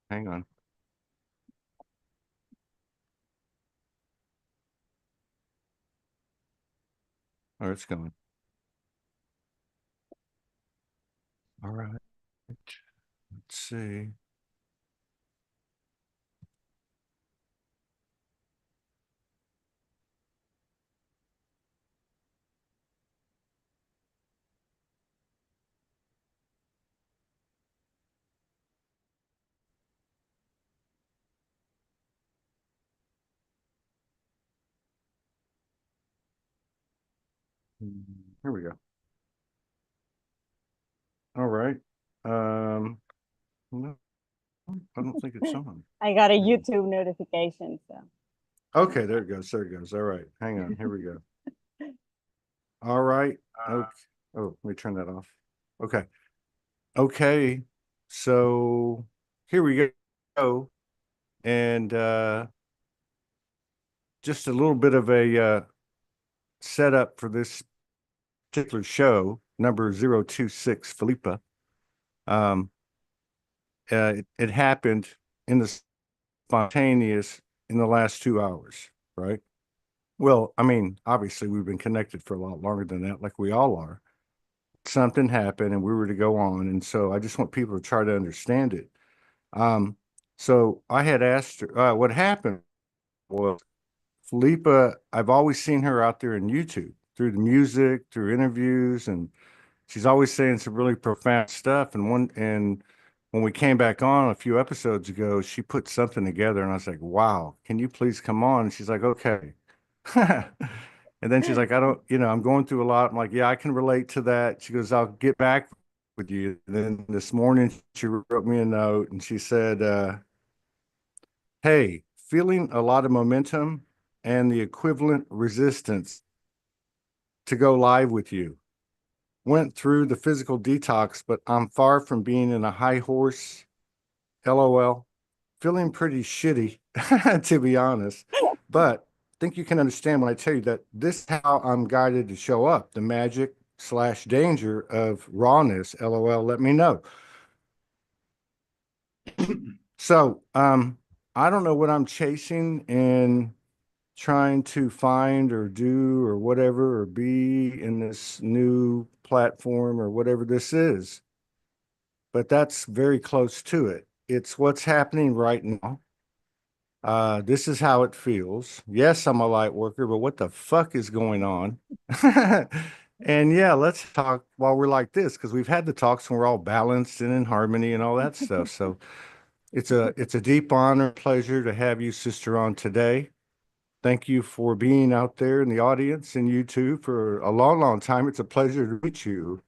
Hang on. Oh, it's going. All right. Let's see. Here we go. All right. No, I don't think it's on. I got a YouTube notification, so. Okay, there it goes. There it goes. All right. Hang on. Here we go. All right. Okay. Oh, let me turn that off. Okay. Okay. So here we go. And just a little bit of a setup for this particular show, number 026, Filipa. Um, it happened in the spontaneous in the last 2 hours, right? Well, I mean, obviously we've been connected for a lot longer than that, like we all are. Something happened and we were to go on. And so I just want people to try to understand it. Um, so I had asked her, what happened was Filipa, I've always seen her out there in YouTube through the music, through interviews, and she's always saying some really profound stuff. And when we came back on a few episodes ago, she put something together, and I was like, "Wow, can you please come on?" And she's like, "Okay." And then she's like, "I don't, I'm going through a lot." I'm like, "Yeah, I can relate to that." She goes, "I'll get back with you." And then this morning, she wrote me a note, and she said, "Hey, feeling a lot of momentum and the equivalent resistance to go live with you. Went through the physical detox, but I'm far from being in a high horse. LOL. Feeling pretty shitty, to be honest. But I think you can understand when I tell you that this is how I'm guided to show up. The magic slash danger of rawness. LOL. Let me know. So, I don't know what I'm chasing and trying to find or do or whatever or be in this new platform or whatever this is. But that's very close to it. It's what's happening right now. This is how it feels. Yes, I'm a light worker, but what the fuck is going on? And yeah, let's talk while we're like this because we've had the talks and we're all balanced and in harmony and all that stuff. So it's a deep honor and pleasure to have you, sister, on today. Thank you for being out there in the audience and you too for a long, long time. It's a pleasure to meet you.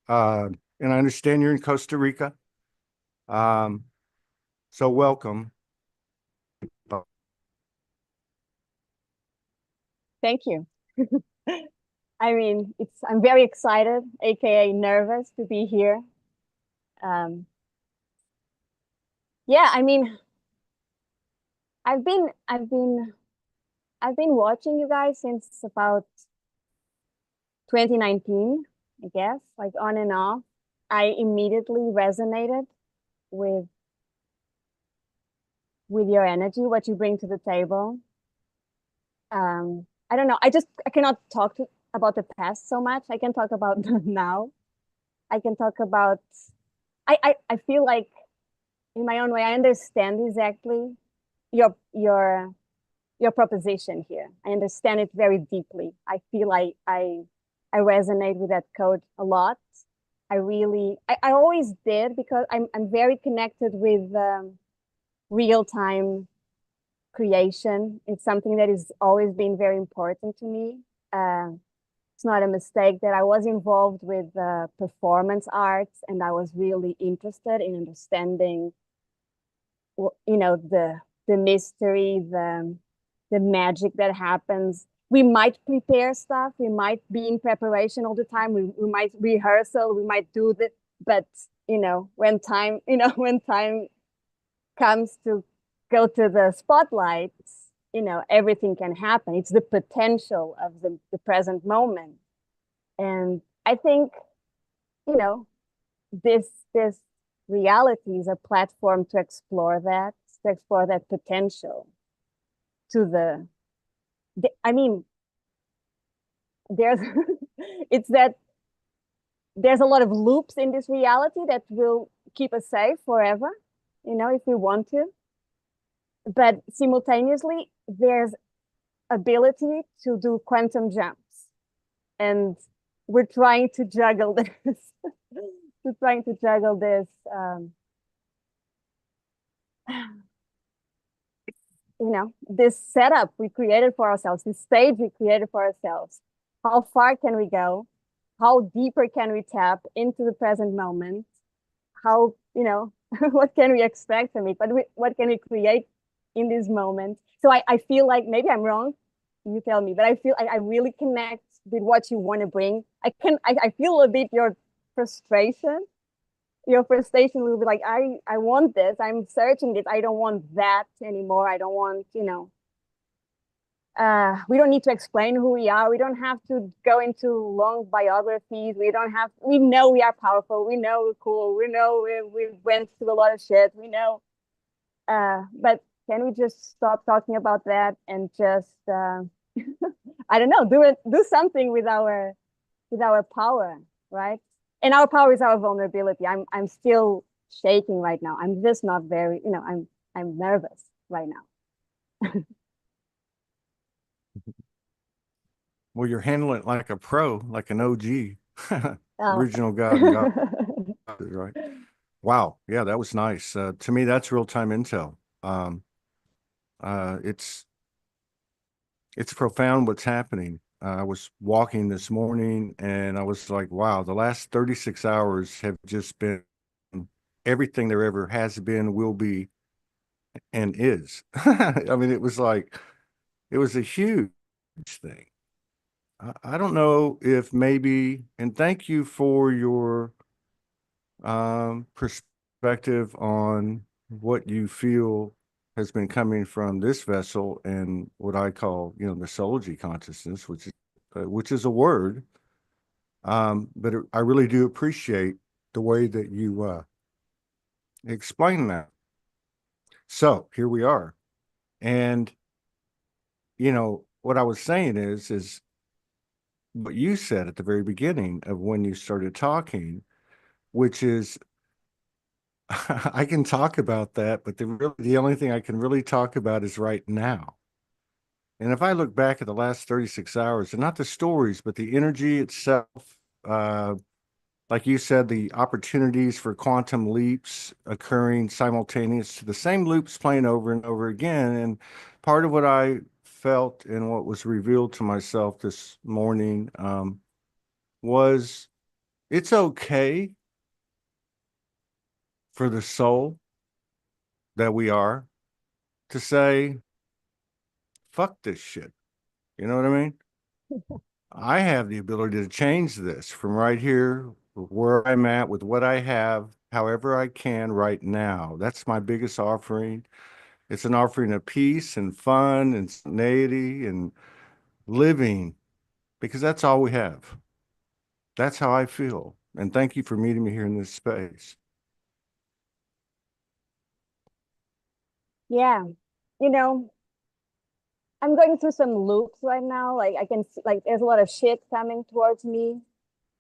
Uh, and I understand you're in Costa Rica. Um, so welcome. Thank you. I mean, I'm very excited, aka nervous to be here. Um, yeah, I mean, I've been I've been I've been watching you guys since about 2019, I guess, like on and off. I immediately resonated with with your energy, what you bring to the table. I don't know. I cannot talk about the past so much. I can talk about now. I can talk about I feel like in my own way, I understand exactly your your your proposition here. I understand it very deeply. I feel like I resonate with that code a lot. I always did because I'm very connected with real time creation. It's something that has always been very important to me. Uh, it's not a mistake that I was involved with performance arts, and I was really interested in understanding, the mystery, the magic that happens. We might prepare stuff, we might be in preparation all the time, we might rehearsal, we might do the, but when time, when time comes to go to the spotlights, everything can happen. It's the potential of the present moment. And I think, you know, this reality is a platform to explore that potential to I mean, there's it's that there's a lot of loops in this reality that will keep us safe forever, if we want to. But simultaneously, there's ability to do quantum jumps. And we're trying to juggle this. We're trying to juggle this, this setup we created for ourselves, this stage we created for ourselves. How far can we go? How deeper can we tap into the present moment? How, what can we expect from it? What can we create in this moment? So I feel like maybe I'm wrong. You tell me, but I feel I really connect with what you want to bring. I feel a bit your frustration. Your frustration will be like, I want this. I'm searching this. I don't want that anymore. I don't want, we don't need to explain who we are. We don't have to go into long biographies. We know we are powerful. We know we're cool. We know we went through a lot of shit. We know. But can we just stop talking about that and just, I don't know, do something with our power, right? And our power is our vulnerability. I'm still shaking right now. I'm just not very, I'm nervous right now. Well, you're handling it like a pro, like an OG, Oh. original God and God, right? Wow. Yeah, that was nice. To me, that's real-time intel. Um, it's profound what's happening. I was walking this morning and I was like, wow, the last 36 hours have just been everything there ever has been, will be, and is. I mean, it was a huge thing. I don't know if maybe, and thank you for your perspective on what you feel has been coming from this vessel and what I call, the Soulgy consciousness, which is a word. But I really do appreciate the way that you explain that. So here we are, and what I was saying is what you said at the very beginning of when you started talking, which is I can talk about that, but the only thing I can really talk about is right now. And if I look back at the last 36 hours, and not the stories, but the energy itself, uh, like you said, the opportunities for quantum leaps occurring simultaneous to the same loops playing over and over again. And part of what I felt and what was revealed to myself this morning was it's okay for the soul that we are to say, fuck this shit. You know what I mean? I have the ability to change this from right here, where I'm at with what I have, however I can right now. That's my biggest offering. It's an offering of peace and fun and spontaneity and living because that's all we have. That's how I feel. And thank you for meeting me here in this space. Yeah. You know, I'm going through some loops right now. Like I can see, like there's a lot of shit coming towards me,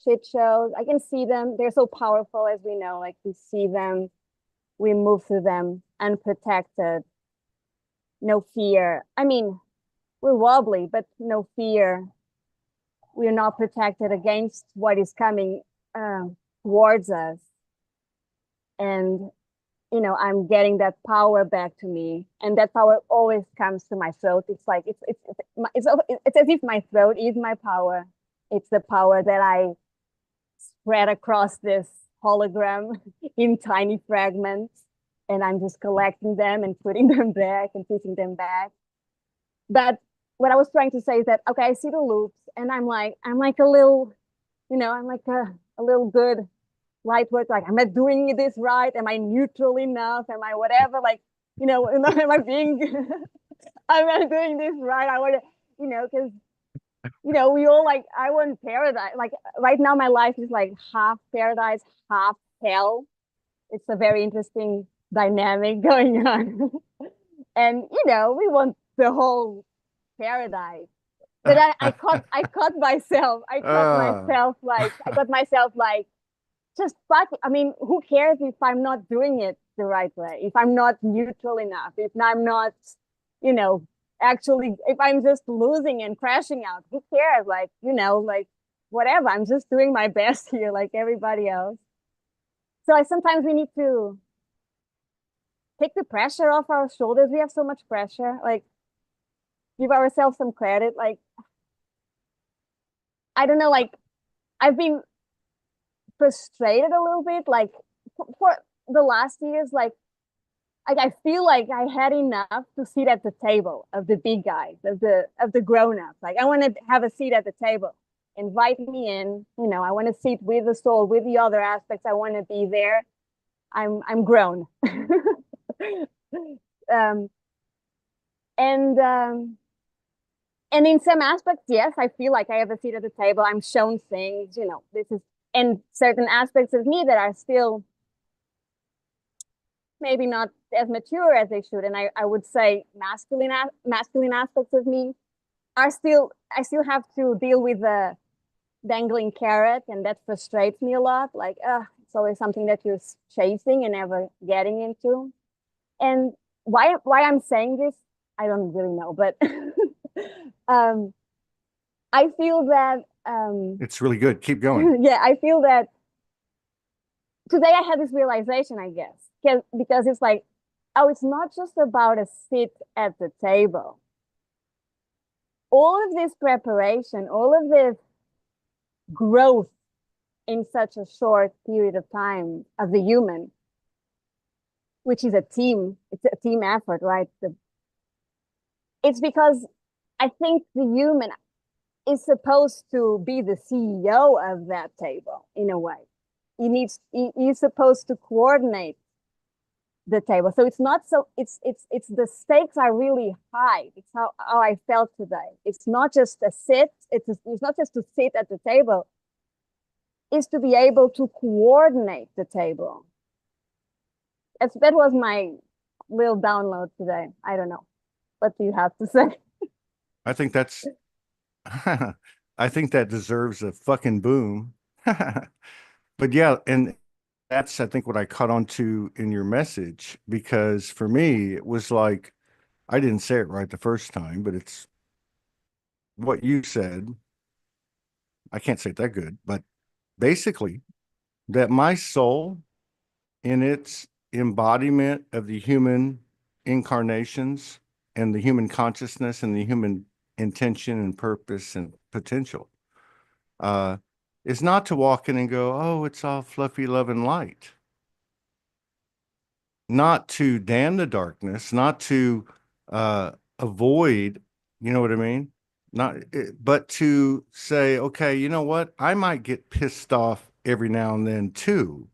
shit shows. I can see them. They're so powerful, as we know. Like we see them, we move through them unprotected, no fear. I mean, we're wobbly, but no fear. We're not protected against what is coming uh, towards us. And I'm getting that power back to me, and that power always comes to my throat. It's like it's as if my throat is my power. It's the power that I spread across this hologram in tiny fragments, and I'm just collecting them and putting them back and putting them back. But what I was trying to say is that okay, I see the loops, and I'm like a little, I'm like a little good light work. Like, am I doing this right? Am I neutral enough? Am I whatever? Like, am I being, am I doing this right? I want to, because, we all like, I want paradise. Like, right now, my life is like half paradise, half hell. It's a very interesting dynamic going on. And we want the whole paradise. But Ah, I caught myself like, just fuck it. I mean, who cares if I'm not doing it the right way? If I'm not neutral enough, if I'm not, you know, actually, if I'm just losing and crashing out, who cares? Like, like whatever. I'm just doing my best here, like everybody else. So sometimes we need to take the pressure off our shoulders. We have so much pressure. Like, give ourselves some credit. Like, I don't know. Like, I've been frustrated a little bit. Like, for the last years, like I feel like I had enough to sit at the table of the big guys, of the grown-ups. Like, I want to have a seat at the table. Invite me in. I want to sit with the soul, with the other aspects. I want to be there. I'm grown. um, and um, and in some aspects, yes, I feel like I have a seat at the table. I'm shown things. This is and certain aspects of me that are still maybe not as mature as they should. And I would say masculine aspects of me are still I still have to deal with the dangling carrot, and that frustrates me a lot. Like, it's always something that you're chasing and never getting into. And why I'm saying this, I don't really know, but um, I feel that it's really good. Keep going. yeah, I feel that today I had this realization, I guess, because it's like, oh, it's not just about a seat at the table. All of this preparation, all of this growth in such a short period of time of the human, which is it's a team effort, right? It's because I think the human is supposed to be the CEO of that table in a way. He's supposed to coordinate the table. So it's not so it's the stakes are really high. It's how I felt today. It's not just a sit, it's not just to sit at the table, it's to be able to coordinate the table. That was my little download today. I don't know. What do you have to say? I think that's, I think that deserves a fucking boom. But yeah, and that's, I think, what I caught on to in your message, because for me, it was like, I didn't say it right the first time, but it's what you said. I can't say it that good, but basically, that my soul, in its embodiment of the human incarnations and the human consciousness and the human intention and purpose and potential, uh, is not to walk in and go, oh, it's all fluffy love and light. Not to damn the darkness, not to avoid, you know what I mean? Not, but to say, okay, you know what? I might get pissed off every now and then too.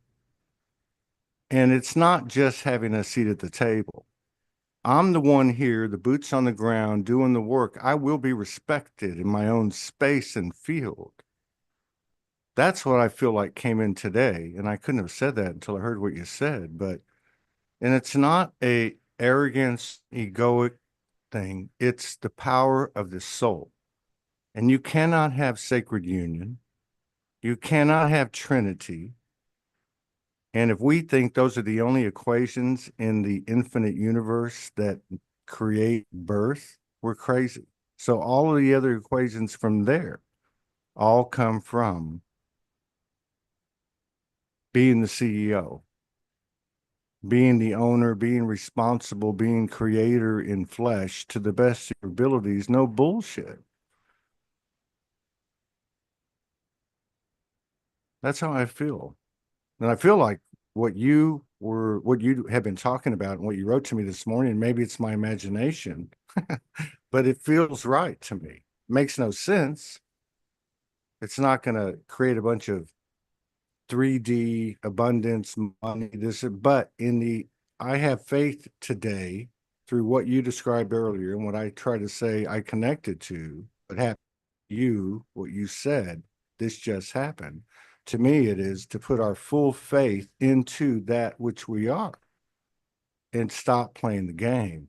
And it's not just having a seat at the table. I'm the one here, the boots on the ground, doing the work. I will be respected in my own space and field. That's what I feel like came in today. And I couldn't have said that until I heard what you said. And it's not a arrogance, egoic thing. It's the power of the soul. And you cannot have sacred union. You cannot have Trinity. And if we think those are the only equations in the infinite universe that create birth, we're crazy. So all of the other equations from there all come from being the CEO, being the owner, being responsible, being creator in flesh to the best of your abilities. No bullshit. That's how I feel. And I feel like what you have been talking about and what you wrote to me this morning, maybe it's my imagination, but it feels right to me. Makes no sense. It's not going to create a bunch of 3D abundance money, but I have faith today through what you described earlier and what I try to say I connected to, what happened to you, what you said, this just happened, to me, it is to put our full faith into that which we are and stop playing the game.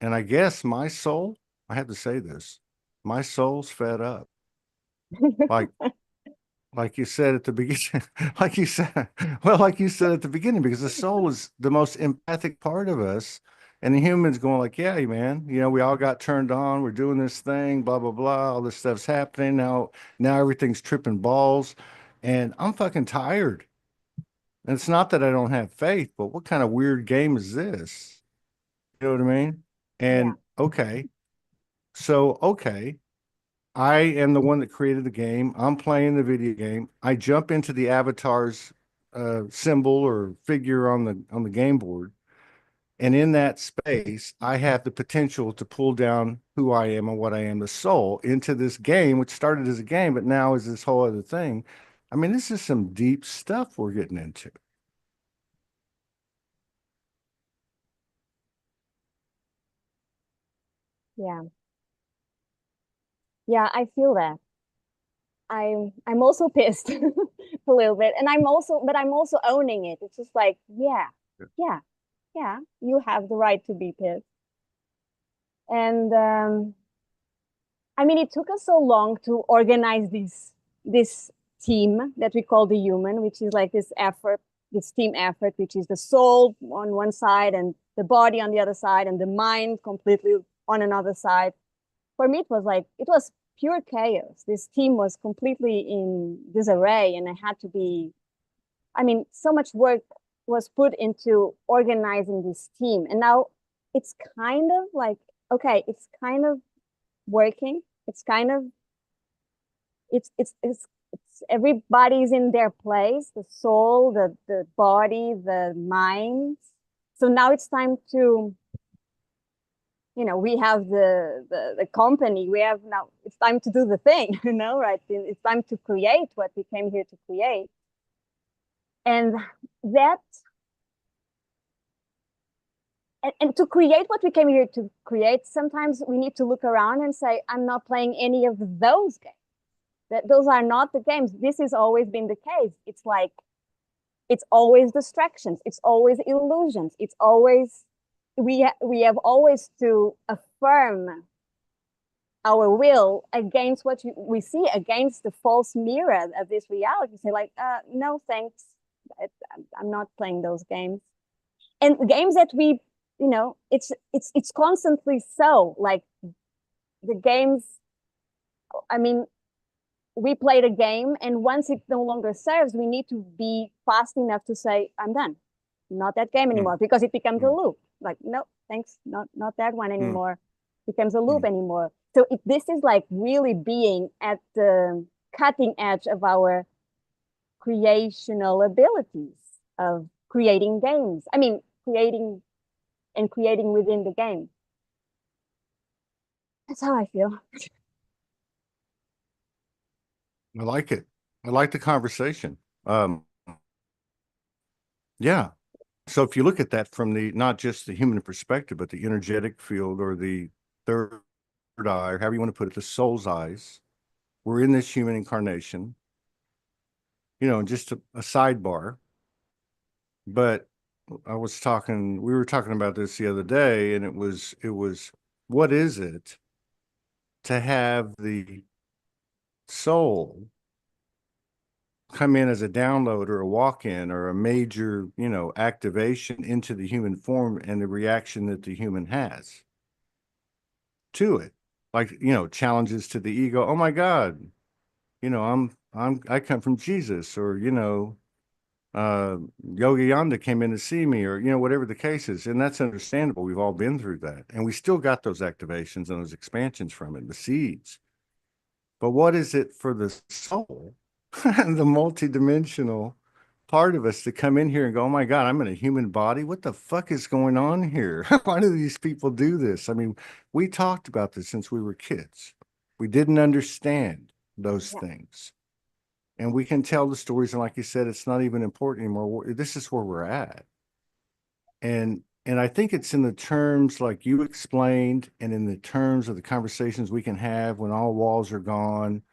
And I guess my soul, I have to say this, my soul's fed up. Like, like you said at the beginning, like you said, well, like you said at the beginning, because the soul is the most empathic part of us. And the humans going like, yeah, man, we all got turned on. We're doing this thing, blah, blah, blah. All this stuff's happening now everything's tripping balls. And I'm fucking tired. And it's not that I don't have faith, but what kind of weird game is this? You know what I mean? Yeah. And okay, I am the one that created the game. I'm playing the video game. I jump into the avatar's symbol or figure on the game board, and in that space, I have the potential to pull down who I am and what I am, the soul, into this game, which started as a game, but now is this whole other thing. I mean, this is some deep stuff we're getting into. Yeah. Yeah, I feel that. I'm also pissed a little bit. And I'm also owning it. It's just like, yeah, yeah, yeah, you have the right to be pissed. And I mean, it took us so long to organize this team that we call the human, which is like this effort, this team effort, which is the soul on one side and the body on the other side and the mind completely on another side. For me, it was pure chaos. This team was completely in disarray, and I mean, so much work was put into organizing this team. And now it's kind of like, okay, it's kind of working. It's kind of it's everybody's in their place, the soul, the body, the mind. So now it's time to, we have the company. We have now, it's time to do the thing, right? It's time to create what we came here to create. And that and to create what we came here to create, sometimes we need to look around and say, I'm not playing any of those games. Those are not the games. This has always been the case. It's like, it's always distractions. It's always illusions. It's always, we have always to affirm our will against what we see, against the false mirror of this reality. Say like, no, thanks. I'm not playing those games. And games that it's constantly so like the games. I mean, we played a game, and once it no longer serves, we need to be fast enough to say, I'm done. Not that game Mm, anymore, because it becomes a mm, loop. Like, no, thanks, not that one mm, anymore. Becomes a loop mm. anymore. So this is like really being at the cutting edge of our creational abilities of creating games. I mean, creating within the game. That's how I feel. I like it. I like the conversation. Yeah. So if you look at that from the not just the human perspective, but the energetic field or the third eye, or however you want to put it, the soul's eyes, we're in this human incarnation, just a sidebar. But we were talking about this the other day, and it was, what is it to have the soul come in as a download or a walk-in or a major, activation into the human form and the reaction that the human has to it? Like, challenges to the ego. Oh my God, I come from Jesus, or, uh, Yogi Yanda came in to see me, or, whatever the case is. And that's understandable. We've all been through that. And we still got those activations and those expansions from it, the seeds. But what is it for the soul, the multidimensional part of us to come in here and go, oh my God, I'm in a human body. What the fuck is going on here? Why do these people do this? I mean, we talked about this since we were kids. We didn't understand those Yeah. things. And we can tell the stories. And like you said, it's not even important anymore. This is where we're at. And I think it's in the terms like you explained, and in the terms of the conversations we can have when all walls are gone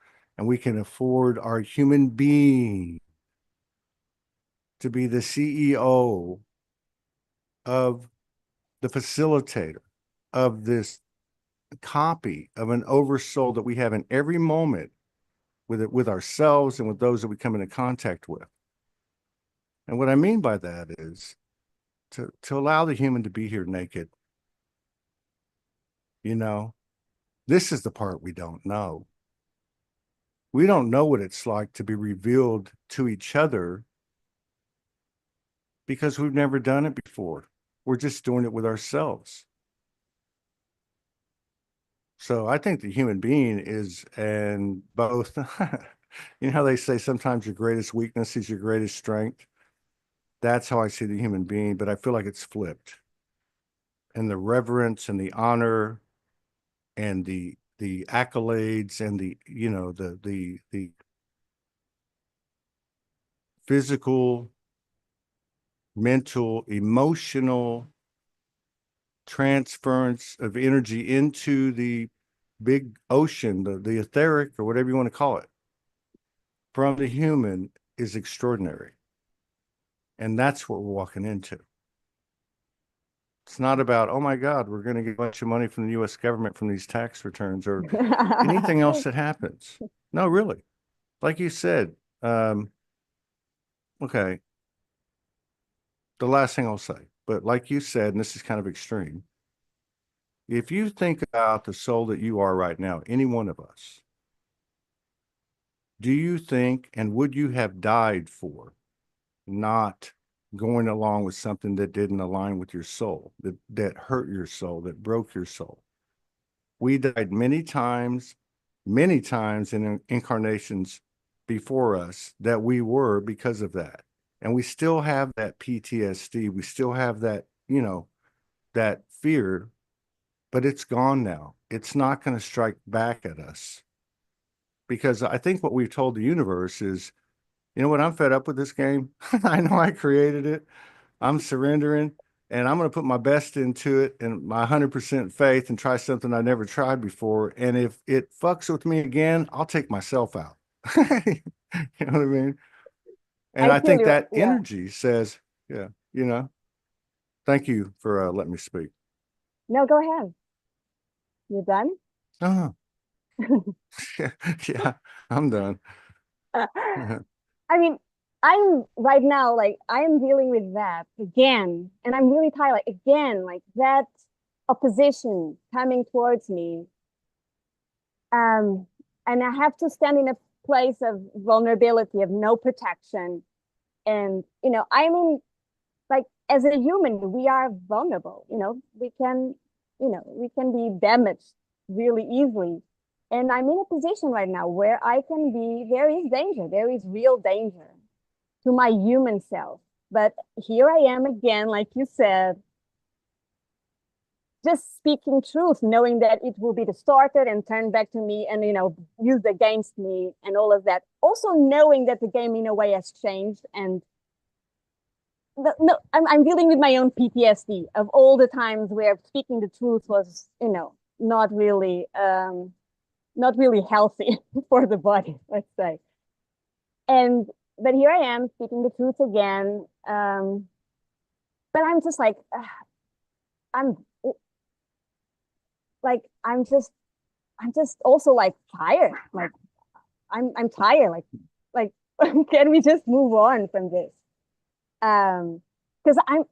and we can afford our human being to be the CEO of the facilitator of this copy of an oversoul that we have in every moment with ourselves and with those that we come into contact with. And what I mean by that is to allow the human to be here naked. You know, this is the part we don't know. We don't know what it's like to be revealed to each other because we've never done it before. We're just doing it with ourselves. So I think the human being is, and both, you know how they say sometimes your greatest weakness is your greatest strength? That's how I see the human being, but I feel like it's flipped. And the reverence and the honor and the accolades and the, you know, the physical, mental, emotional transference of energy into the big ocean, the etheric or whatever you want to call it, from the human is extraordinary. And that's what we're walking into. It's not about, oh my God, we're going to get a bunch of money from the US government from these tax returns or anything else that happens. No, really. Like you said, okay, the last thing I'll say, but like you said, and this is kind of extreme, if you think about the soul that you are right now, any one of us, do you think and would you have died for not going along with something that didn't align with your soul, that hurt your soul, that broke your soul? We died many times in incarnations before us that we were because of that. And we still have that PTSD. We still have that, you know, that fear, but it's gone now. It's not going to strike back at us because I think what we've told the universe is, you know what, I'm fed up with this game. I know I created it. I'm surrendering and I'm going to put my best into it and my 100% faith and try something I never tried before. And if it fucks with me again, I'll take myself out. You know what I mean? And I I feel think you. that Yeah. energy says, yeah, you know, thank you for letting me speak. No, go ahead. You done? Oh, yeah, I'm done. I mean, I'm right now, like, I am dealing with that again. And I'm really tired. Like, again, like that opposition coming towards me. Um, and I have to stand in a place of vulnerability, of no protection. And, I mean, like, as a human, we are vulnerable. We can be damaged really easily. And I'm in a position right now where there is danger, there is real danger to my human self. But here I am again, like you said, just speaking truth, knowing that it will be distorted and turned back to me and, used against me and all of that. Also knowing that the game in a way has changed and no, I'm dealing with my own PTSD of all the times where speaking the truth was, not really healthy for the body, let's say. And but here I am speaking the truth again. But I'm just like, I'm like, I'm just also like tired. Like I'm tired. Like, can we just move on from this? Because I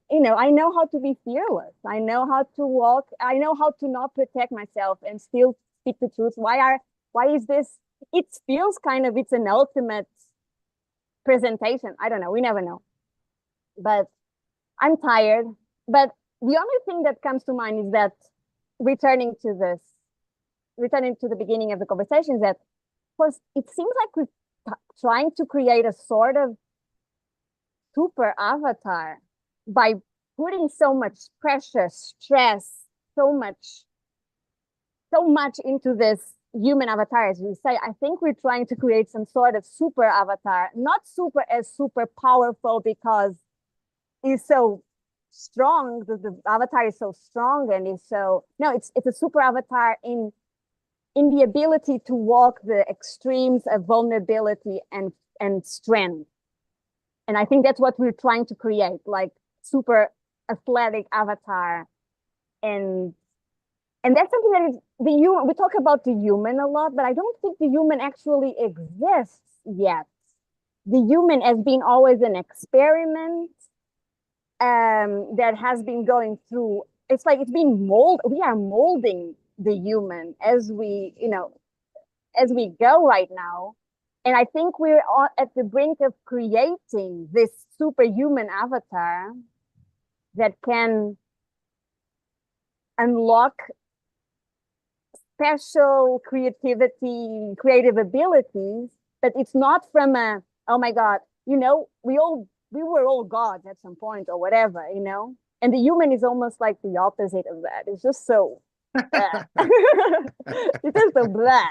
know how to be fearless. I know how to walk. I know how to not protect myself and still speak the truth. Why is this? It feels it's an ultimate presentation. I don't know. We never know. But I'm tired. But the only thing that comes to mind is that returning to this, returning to the beginning of the conversation, is that was it seems like we're trying to create a sort of super avatar by putting so much pressure, stress, so much into this human avatar, as we say. I think we're trying to create some sort of super avatar, not super as super powerful because he's so strong. The avatar is so strong and is so no, it's a super avatar in in the ability to walk the extremes of vulnerability and strength. And I think that's what we're trying to create, like super athletic avatar. And and that's something that is the human. We talk about the human a lot, but I don't think the human actually exists yet. The human has been always an experiment that has been going through. It's like it's been mold. We are molding the human as we, as we go right now. And I think we're at the brink of creating this superhuman avatar that can unlock special creativity, creative abilities, but it's not from a, oh my God, we were all gods at some point or whatever, And the human is almost like the opposite of that. It's just so it's just so blah.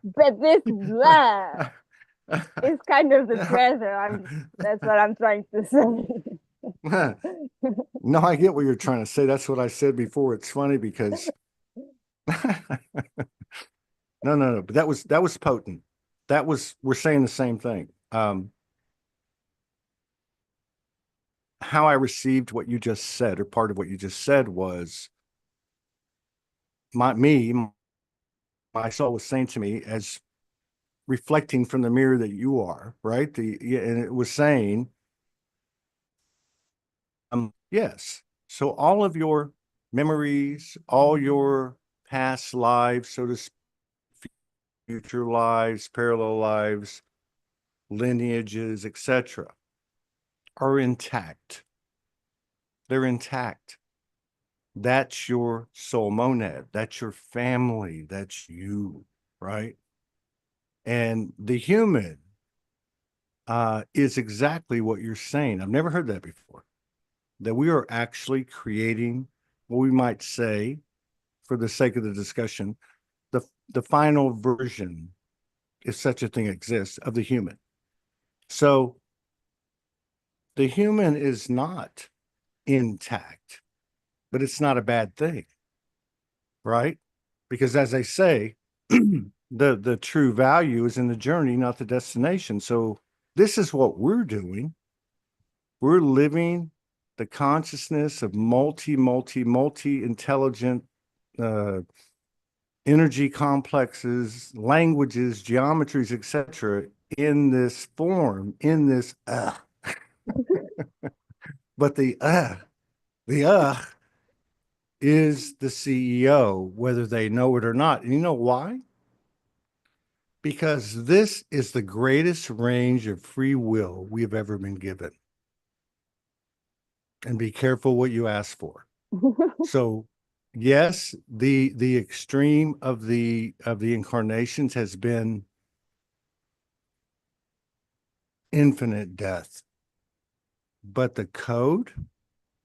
But this blah is kind of the treasure. That's what I'm trying to say. No, I get what you're trying to say. That's what I said before. It's funny because no, but that was potent. We're saying the same thing. How I received what you just said, or part of what you just said, was my soul was saying to me, as reflecting from the mirror that you are, right? And it was saying, yes. So all of your memories, all your past lives, so to speak, future lives, parallel lives, lineages, etc., are intact. They're intact. That's your soul monad. That's your family. That's you, right? And the human is exactly what you're saying. I've never heard that before. That we are actually creating what we might say, for the sake of the discussion, the final version, if such a thing exists, of the human. So the human is not intact, but it's not a bad thing, right? Because as I say, the true value is in the journey, not the destination. So this is what we're doing. We're living the consciousness of multi intelligent uh, energy complexes, languages, geometries, etc., in this form, in this but the is the CEO, whether they know it or not. And you know why? Because this is the greatest range of free will we have ever been given. And be careful what you ask for. So, yes, the extreme of the incarnations has been infinite death. But the code,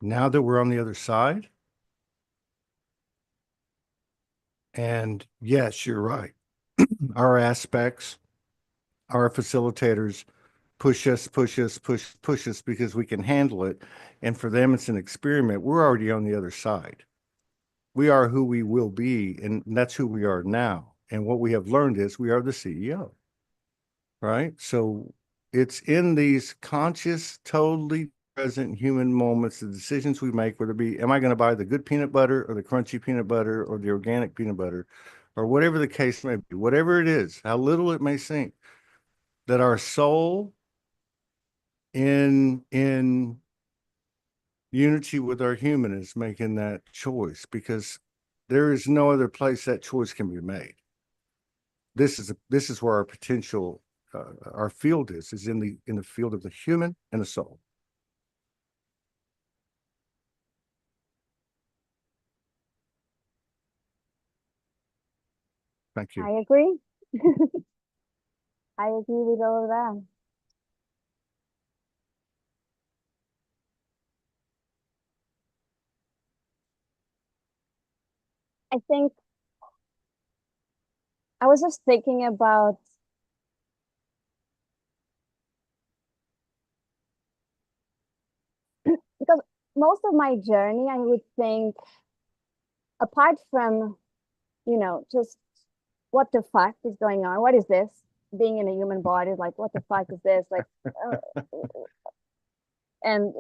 now that we're on the other side, and yes, you're right. Our aspects, our facilitators push us because we can handle it. And for them, it's an experiment. We're already on the other side. We are who we will be, and that's who we are now. And what we have learned is we are the CEO, right? So it's in these conscious, totally present human moments, the decisions we make, whether it be, am I going to buy the good peanut butter or the crunchy peanut butter or the organic peanut butter, or whatever the case may be, whatever it is, how little it may seem, that our soul in unity with our human is making that choice, because there is no other place that choice can be made. This is where our potential, our field is in the field of the human and the soul. Thank you. I agree. I agree with all of that. I think I was just thinking about, because most of my journey, I would think, apart from just what the fuck is going on? What is this? Being in a human body, like, what the fuck is this? Like, and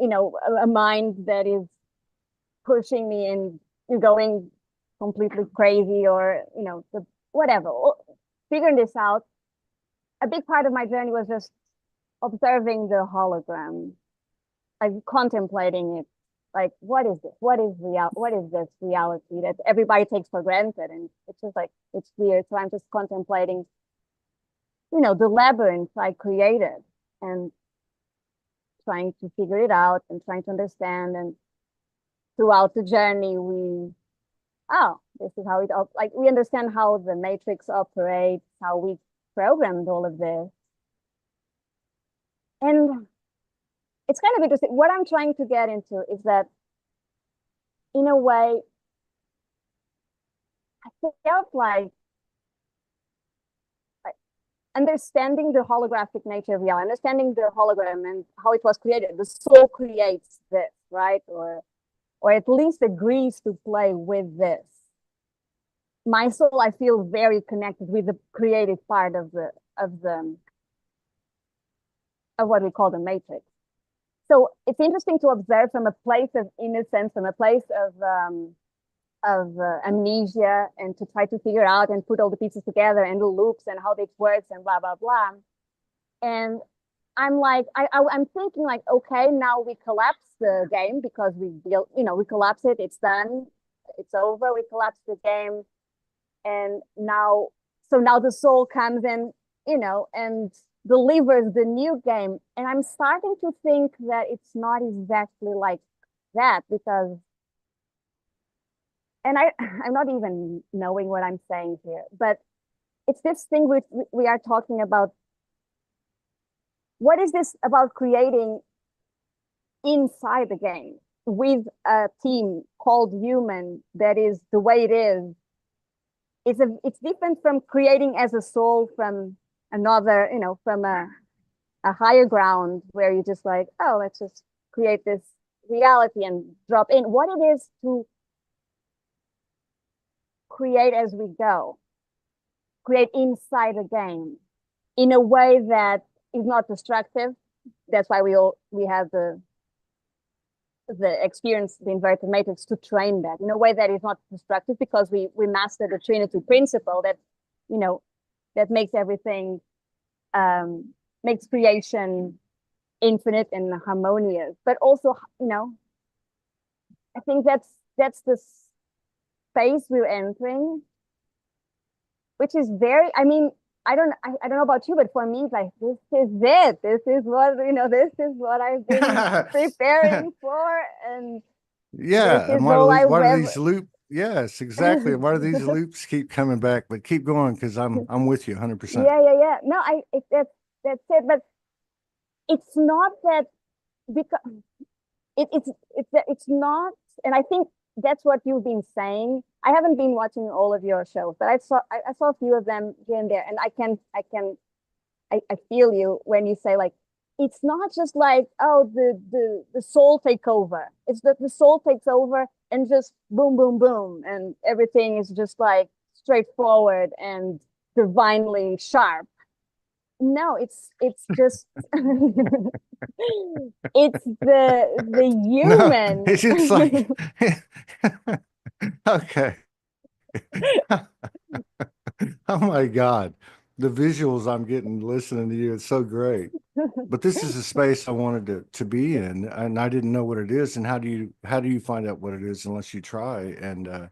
a mind that is pushing me and going completely crazy, or whatever. Figuring this out, a big part of my journey was just observing the hologram, like contemplating it. Like, what is this? What is real? What is this reality that everybody takes for granted? And it's just like, it's weird. So I'm just contemplating, the labyrinth I created, and trying to figure it out and trying to understand. And throughout the journey, this is how like, we understand how the matrix operates, how we programmed all of this. And it's kind of interesting. What I'm trying to get into is that, in a way, I felt like understanding the holographic nature of reality, understanding the hologram and how it was created. The soul creates this, right? Or at least agrees to play with this. My soul, I feel very connected with the creative part of what we call the matrix. So it's interesting to observe from a place of innocence, from a place of amnesia, and to try to figure out and put all the pieces together and the loops and how this works and blah blah blah. And I'm like, I'm thinking like, okay, now we collapse the game because we collapse it. It's done. It's over. We collapse the game, and now the soul comes in, and delivers the new game. And I'm starting to think that it's not exactly like that, because, and I'm not even knowing what I'm saying here, but it's this thing we are talking about. What is this about creating inside the game with a team called human that is the way it is? It's different from creating as a soul from another, from a higher ground where you just like, oh, let's just create this reality and drop in. What it is to create as we go, create inside a game in a way that is not destructive. That's why we have the experience, the inverted matrix, to train that in a way that is not destructive, because we master the Trinity principle that, that makes everything, makes creation infinite and harmonious. But also, I think that's the space we're entering, which is very, I mean, I don't know about you, but for me, it's like, this is it. This is what I've been preparing for, and this Yeah, and is all I've why do ever. these loop? Yes, exactly. And why do these loops keep coming back? But keep going, because I'm with you 100%. Yeah. No, that's it. But it's not that, because it's not, and I think that's what you've been saying. I haven't been watching all of your shows, but I saw a few of them here and there, and I feel you when you say, like, it's not just like, oh, the soul take over. It's that the soul takes over and just boom boom boom, and everything is just like straightforward and divinely sharp. No, it's just it's the No, human. it's just like, okay. Oh my God. The visuals I'm getting listening to you, it's so great. But this is a space I wanted to be in, and I didn't know what it is. And how do you find out what it is unless you try? And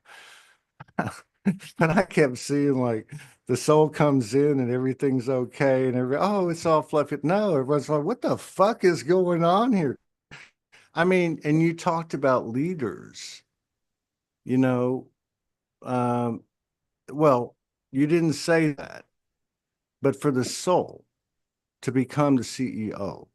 but I kept seeing like the soul comes in and everything's okay, and oh, it's all fluffy. No, everyone's like, what the fuck is going on here? I mean, and you talked about leaders, you know, um, well, you didn't say that, but for the soul to become the CEO,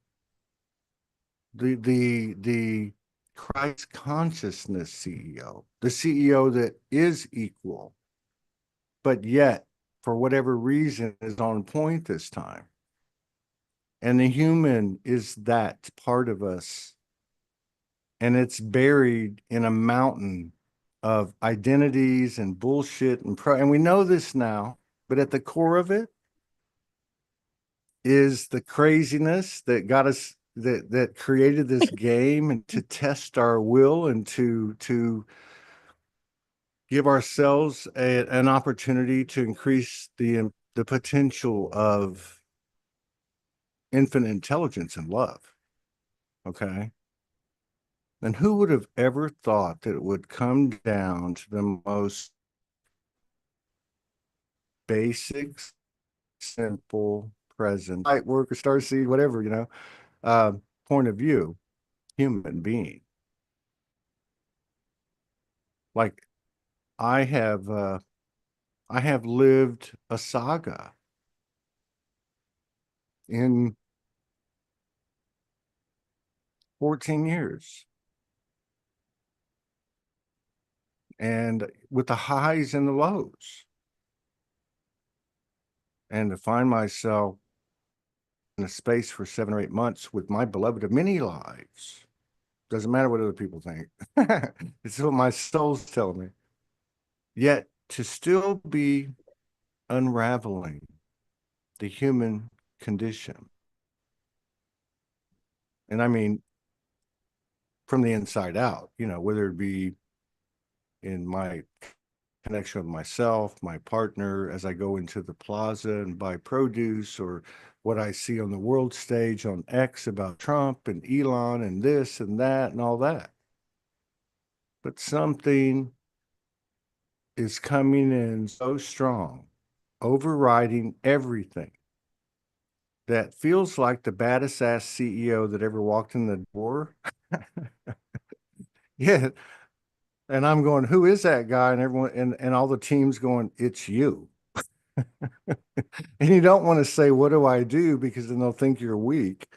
the Christ consciousness CEO, the CEO that is equal, but yet for whatever reason is on point this time. And the human is that part of us, and it's buried in a mountain of identities and bullshit and we know this now, but at the core of it is the craziness that got us that created this game and to test our will and to give ourselves an opportunity to increase the potential of infinite intelligence and love. Okay. And who would have ever thought that it would come down to the most basic, simple, present, light work, or star seed, whatever, uh, point of view, human being. Like I have, uh, I have lived a saga in 14 years, and with the highs and the lows, and to find myself in a space for 7 or 8 months with my beloved of many lives. Doesn't matter what other people think. It's what my soul's telling me. Yet to still be unraveling the human condition. And I mean, from the inside out, whether it be in my connection with myself, my partner, as I go into the plaza and buy produce, or what I see on the world stage on X about Trump and Elon and this and that and all that. But something is coming in so strong, overriding everything, that feels like the baddest ass CEO that ever walked in the door. Yeah. And I'm going, who is that guy? And everyone and all the teams going, it's you. And you don't want to say, what do I do? Because then they'll think you're weak.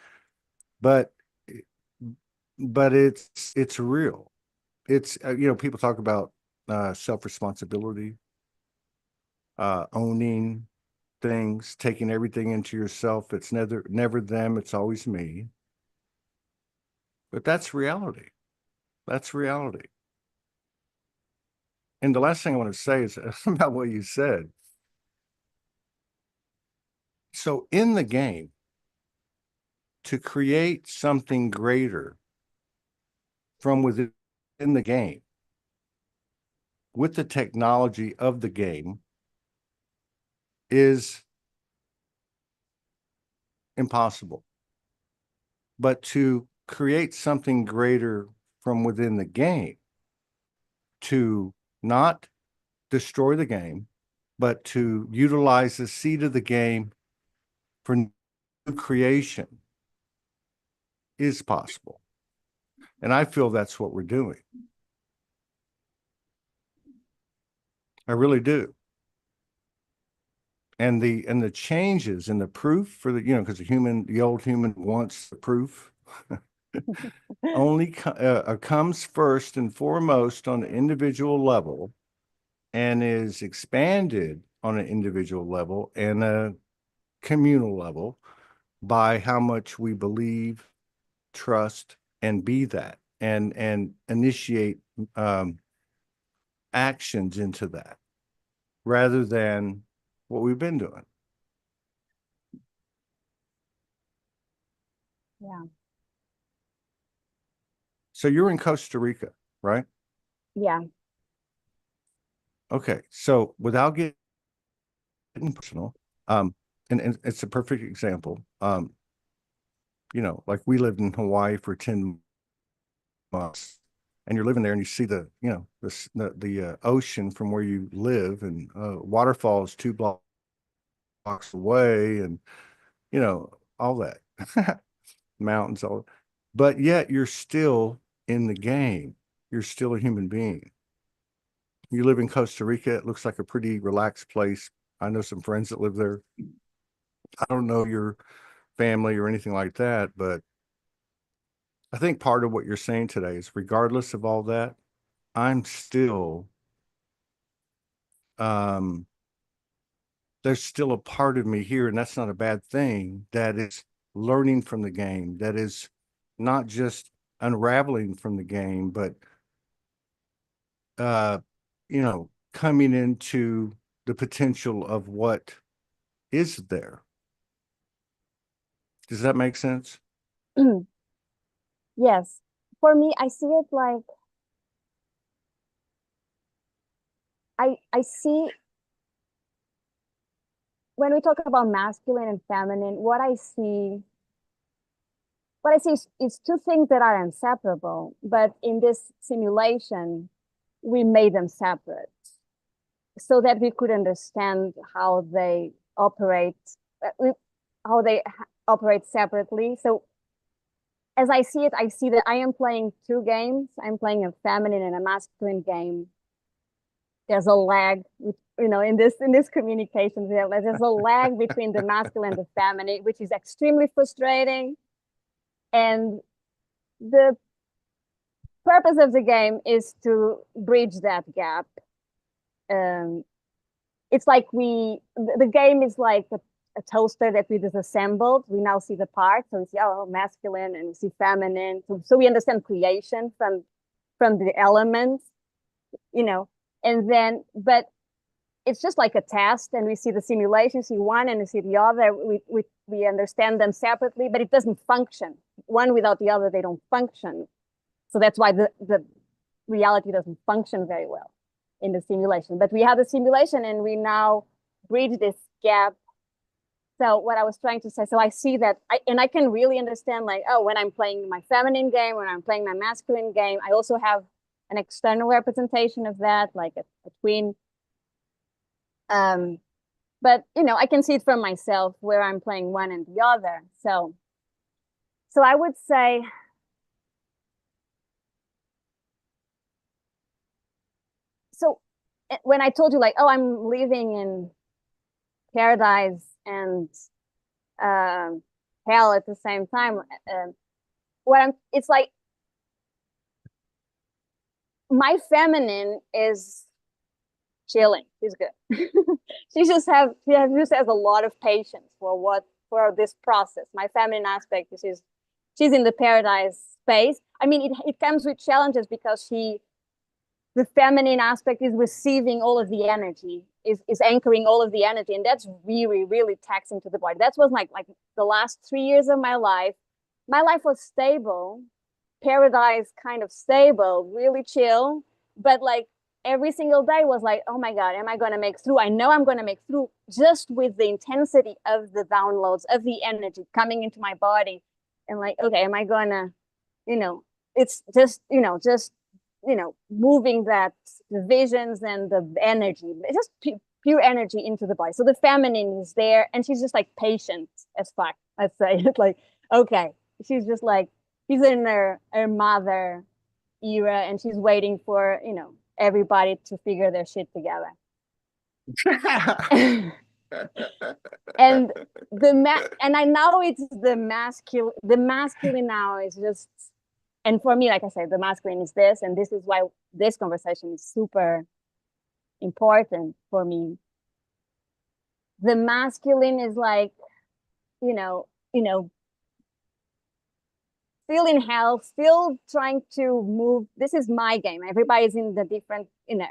But but it's real. It's people talk about self-responsibility, owning things, taking everything into yourself. It's never them, it's always me. But that's reality. That's reality. And the last thing I want to say is about what you said. So in the game, to create something greater from within the game with the technology of the game is impossible. But to create something greater from within the game, to not destroy the game, but to utilize the seed of the game for new creation is possible. And I feel that's what we're doing. I really do. And the changes and the proof for because the old human wants the proof, only comes first and foremost on an individual level, and is expanded on an individual level and a communal level by how much we believe, trust, and be that, and initiate actions into that, rather than what we've been doing. Yeah. So you're in Costa Rica, right? Yeah. Okay. So without getting personal, and it's a perfect example. Like we lived in Hawaii for 10 months, and you're living there and you see the ocean from where you live, and waterfalls 2 blocks away, and all that. Mountains, all, but yet you're still in the game. You're still a human being. You live in Costa Rica. It looks like a pretty relaxed place. I know some friends that live there. I don't know your family or anything like that, but I think part of what you're saying today is, regardless of all that, I'm still, um, there's still a part of me here, and that's not a bad thing, that is learning from the game, that is not just unraveling from the game, but uh, coming into the potential of what is there. Does that make sense? Yes. For me, I see it like I see when we talk about masculine and feminine, what I see is two things that are inseparable, but in this simulation, we made them separate so that we could understand how they operate, how they operate separately. So as I see it, I see that I am playing two games. I'm playing a feminine and a masculine game. There's a lag, in this communication. There's a lag between the masculine and the feminine, which is extremely frustrating. And the purpose of the game is to bridge that gap. Um, it's like the game is like a toaster that we disassembled. We now see the parts, so we see masculine and we see feminine. So we understand creation from the elements, you know, and then but it's just like a test, and we see the simulation, see one and we see the other. We understand them separately, but it doesn't function. One without the other, they don't function. So that's why the reality doesn't function very well in the simulation. But we have the simulation and we now bridge this gap. So what I was trying to say, so I see that, I can really understand like, oh, when I'm playing my feminine game, when I'm playing my masculine game, I also have an external representation of that, like a twin. But I can see it from myself where I'm playing one and the other. So I would say, so when I told you like, oh, I'm living in paradise and hell at the same time, it's like my feminine is chilling. She's good. She just has a lot of patience for this process. My feminine aspect is she's in the paradise space. I mean, it comes with challenges because the feminine aspect is receiving all of the energy, is anchoring all of the energy, and that's really, really taxing to the body. That was like the last 3 years of my life. My life was stable, paradise kind of stable, really chill, but like every single day was like, oh my God, am I going to make through? I know I'm going to make through, just with the intensity of the downloads of the energy coming into my body. And like, okay, am I going to, it's just, moving that, the visions and the energy, just pure energy into the body. So the feminine is there and she's just like patient as fuck, I'd say. It's like, okay, she's just like, she's in her mother era and she's waiting for, everybody to figure their shit together. And and I know it's the masculine now is just, and for me, like I said, the masculine is this, and this is why this conversation is super important for me. The masculine is like, still in health, still trying to move. This is my game. Everybody's in the different,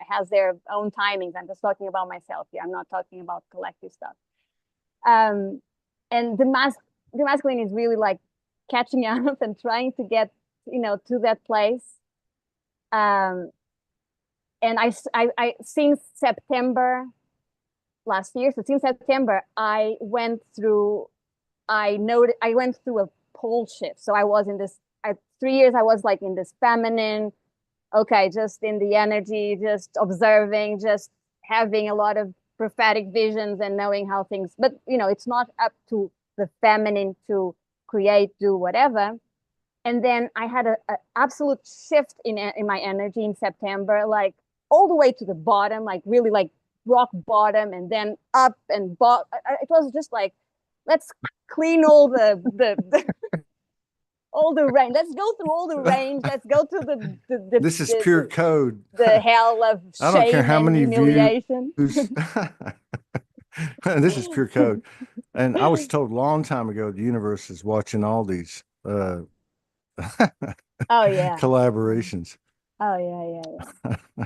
has their own timings. I'm just talking about myself here. I'm not talking about collective stuff. And the masculine is really like catching up and trying to get, to that place. And I since September last year, so since September, I went through a pole shift. So I was in this, 3 years, I was like in this feminine, okay, just in the energy, just observing, just having a lot of prophetic visions and knowing how things, but it's not up to the feminine to create, do whatever. And then I had a absolute shift in my energy in September, like all the way to the bottom, like really like rock bottom, and then up and it was just like, let's clean all the all the range. Let's go through all the range. Let's go to the This is pure code. The hell of I don't care shame how and many humiliation. views. This is pure code. And I was told a long time ago the universe is watching all these Oh yeah. collaborations. Oh yeah, yeah, yeah.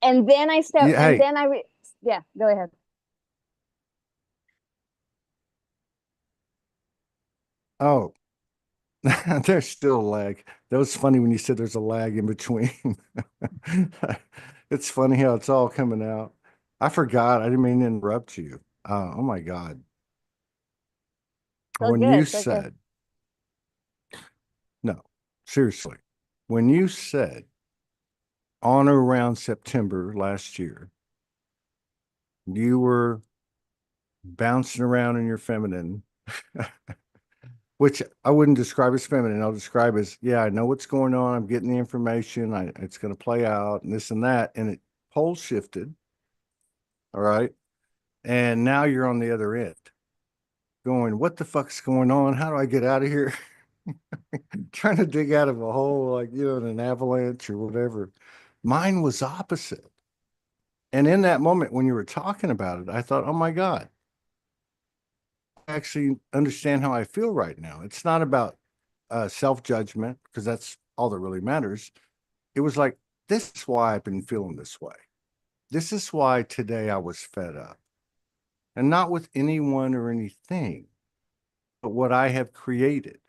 and then I step Yeah, and hey, then yeah, go ahead. oh, there's still a lag. That was funny when you said there's a lag in between. It's funny how it's all coming out. I forgot. I didn't mean to interrupt you. Oh my God. So When good, you so good. said, no, seriously, when you said on or around September last year, you were bouncing around in your feminine, which I wouldn't describe as feminine. I'll describe as, yeah, I know what's going on. I'm getting the information. It's going to play out and this and that. And it pole shifted. All right. And now you're on the other end going, what the fuck's going on? How do I get out of here? Trying to dig out of a hole, like, in an avalanche or whatever. Mine was opposite. And in that moment, when you were talking about it, I thought, oh my God, I actually understand how I feel right now. It's not about self-judgment, because that's all that really matters. It was like, this is why I've been feeling this way. This is why today I was fed up. And not with anyone or anything, but what I have created.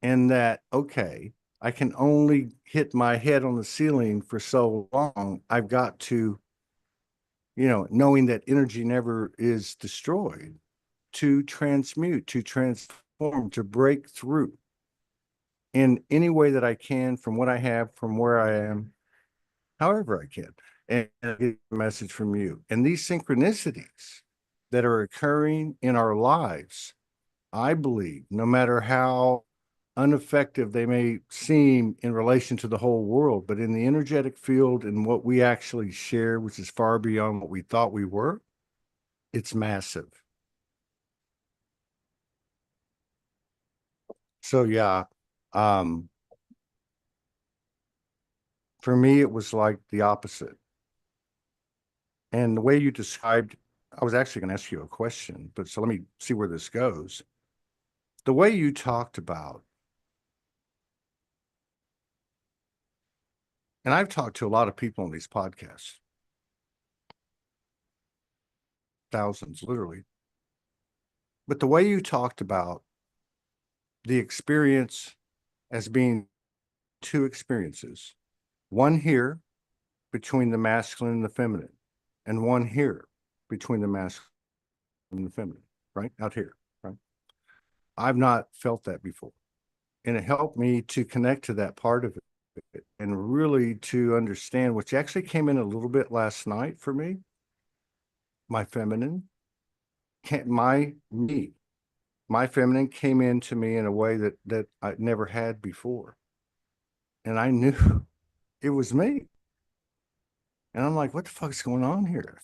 And that, okay, I can only hit my head on the ceiling for so long. I've got to, knowing that energy never is destroyed, to transmute, to transform, to break through in any way that I can from what I have, from where I am, however I can. And I get a message from you. And these synchronicities that are occurring in our lives, I believe, no matter how ineffective they may seem in relation to the whole world, but in the energetic field and what we actually share, which is far beyond what we thought we were, it's massive. So yeah, um, for me, it was like the opposite. And the way you described, I was actually going to ask you a question, but so let me see where this goes. The way you talked about, and I've talked to a lot of people on these podcasts, thousands literally, but the way you talked about the experience as being two experiences, one here between the masculine and the feminine, and one here between the masculine and the feminine, right? Out here, right? I've not felt that before. And it helped me to connect to that part of it and really to understand, which actually came in a little bit last night for me, my feminine, my feminine came into me in a way that I never had before. And I knew it was me. And I'm like, what the fuck's going on here?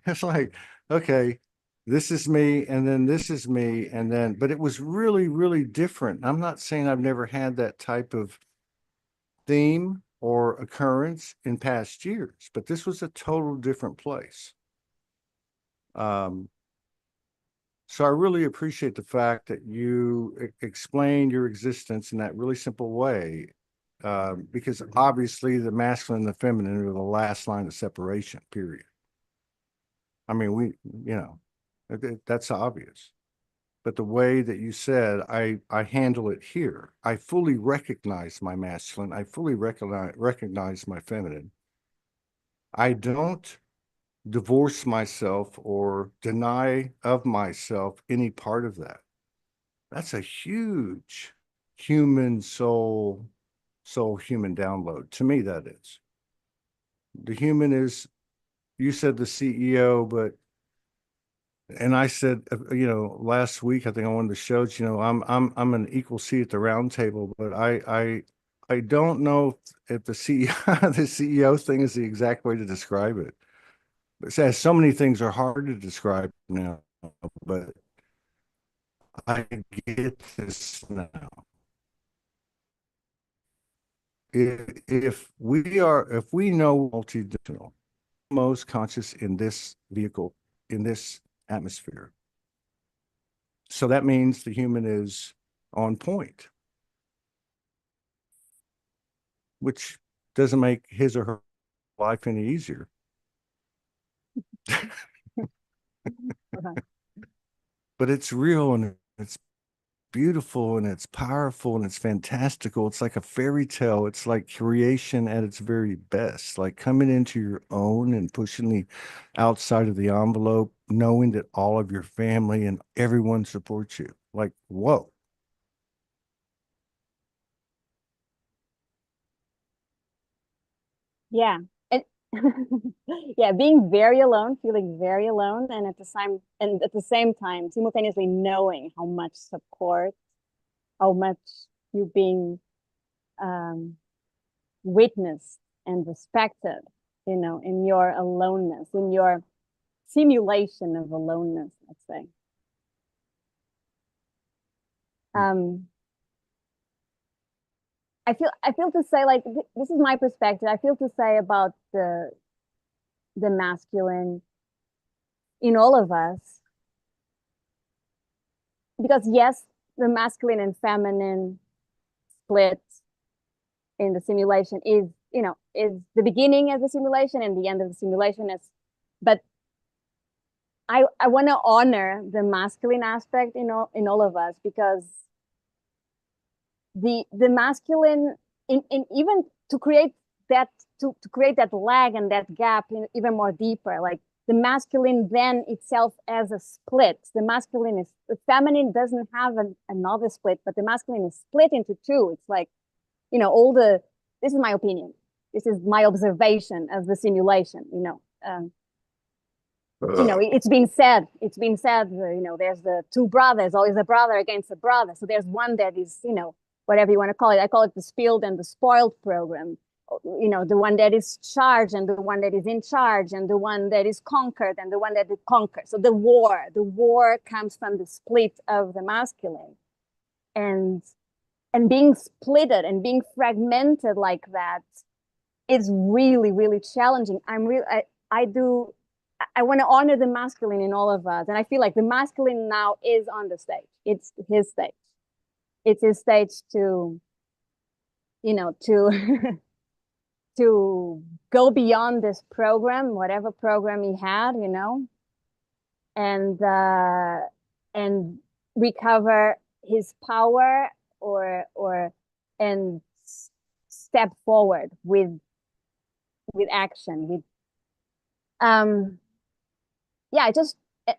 It's like, okay, this is me, and then this is me, and then, but it was really, really different. I'm not saying I've never had that type of theme or occurrence in past years, but this was a total different place. Um, so I really appreciate the fact that you explained your existence in that really simple way, because obviously the masculine and the feminine are the last line of separation, period. I mean, you know, that's obvious. But the way that you said, I handle it here. I fully recognize my masculine. I fully recognize my feminine. I don't divorce myself or deny of myself any part of that. That's a huge human soul human download. To me, that is. The human is, you said the CEO, but and I said, last week I think on one of the shows, I'm an equal seat at the round table, but I don't know if the CEO the CEO thing is the exact way to describe it. It says so many things are hard to describe now, but I get this now. If we know multidimensional, most conscious in this vehicle, in this atmosphere, so that means the human is on point, which doesn't make his or her life any easier. But it's real and it's beautiful and it's powerful and it's fantastical. It's like a fairy tale. It's like creation at its very best, like coming into your own and pushing the outside of the envelope, knowing that all of your family and everyone supports you. Like, whoa. Yeah. And yeah, being very alone, feeling very alone, and at the same time, simultaneously knowing how much support, how much you being um, witnessed and respected, in your aloneness, in your simulation of aloneness, let's say. Um, I feel to say, like, this is my perspective. I feel to say about the masculine in all of us, because yes, the masculine and feminine split in the simulation is the beginning of the simulation and the end of the simulation is, but I want to honor the masculine aspect in all of us, because the masculine in even to create to create that lag and that gap even more deeper, like the masculine then itself as a split. The feminine doesn't have another split, but the masculine is split into two. It's like, all this is my opinion, this is my observation of the simulation. It's been said, there's the two brothers, always a brother against a brother. So there's one that is, whatever you want to call it. I call it the spilled and the spoiled program. The one that is charged and the one that is in charge, and the one that is conquered and the one that is conquered. So the war comes from the split of the masculine, and being splitted and being fragmented like that is really, really challenging. I want to honor the masculine in all of us. And I feel like the masculine now is on the stage. It's his stage. It's his stage to, to to go beyond this program, whatever program he had, and and recover his power, or and step forward with action, with um yeah,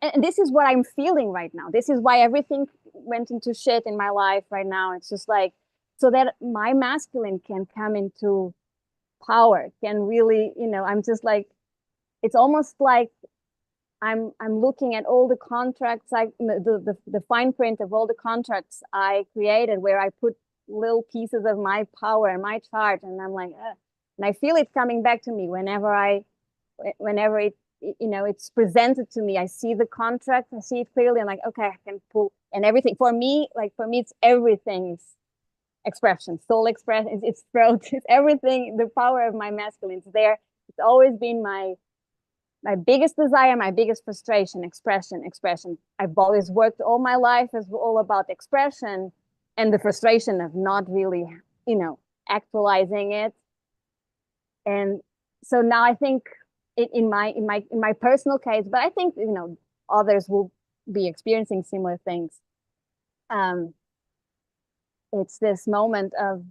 and this is what I'm feeling right now. This is why everything went into shit in my life right now. It's just like, so that my masculine can come into power, can really, I'm just like, it's almost like I'm looking at all the contracts, the fine print of all the contracts I created, where I put little pieces of my power and my charge, and I'm like, ugh. And I feel it coming back to me whenever it's presented to me. I see the contract, I see it clearly. I'm like, okay, I can pull, and everything for me, it's everything is expression, soul expression, it's throat, it's everything. The power of my masculine is there. It's always been my biggest desire, my biggest frustration. Expression. I've always worked all my life as all about expression, and the frustration of not really, actualizing it. And so now I think in my personal case, but I think, others will be experiencing similar things. Um, it's this moment of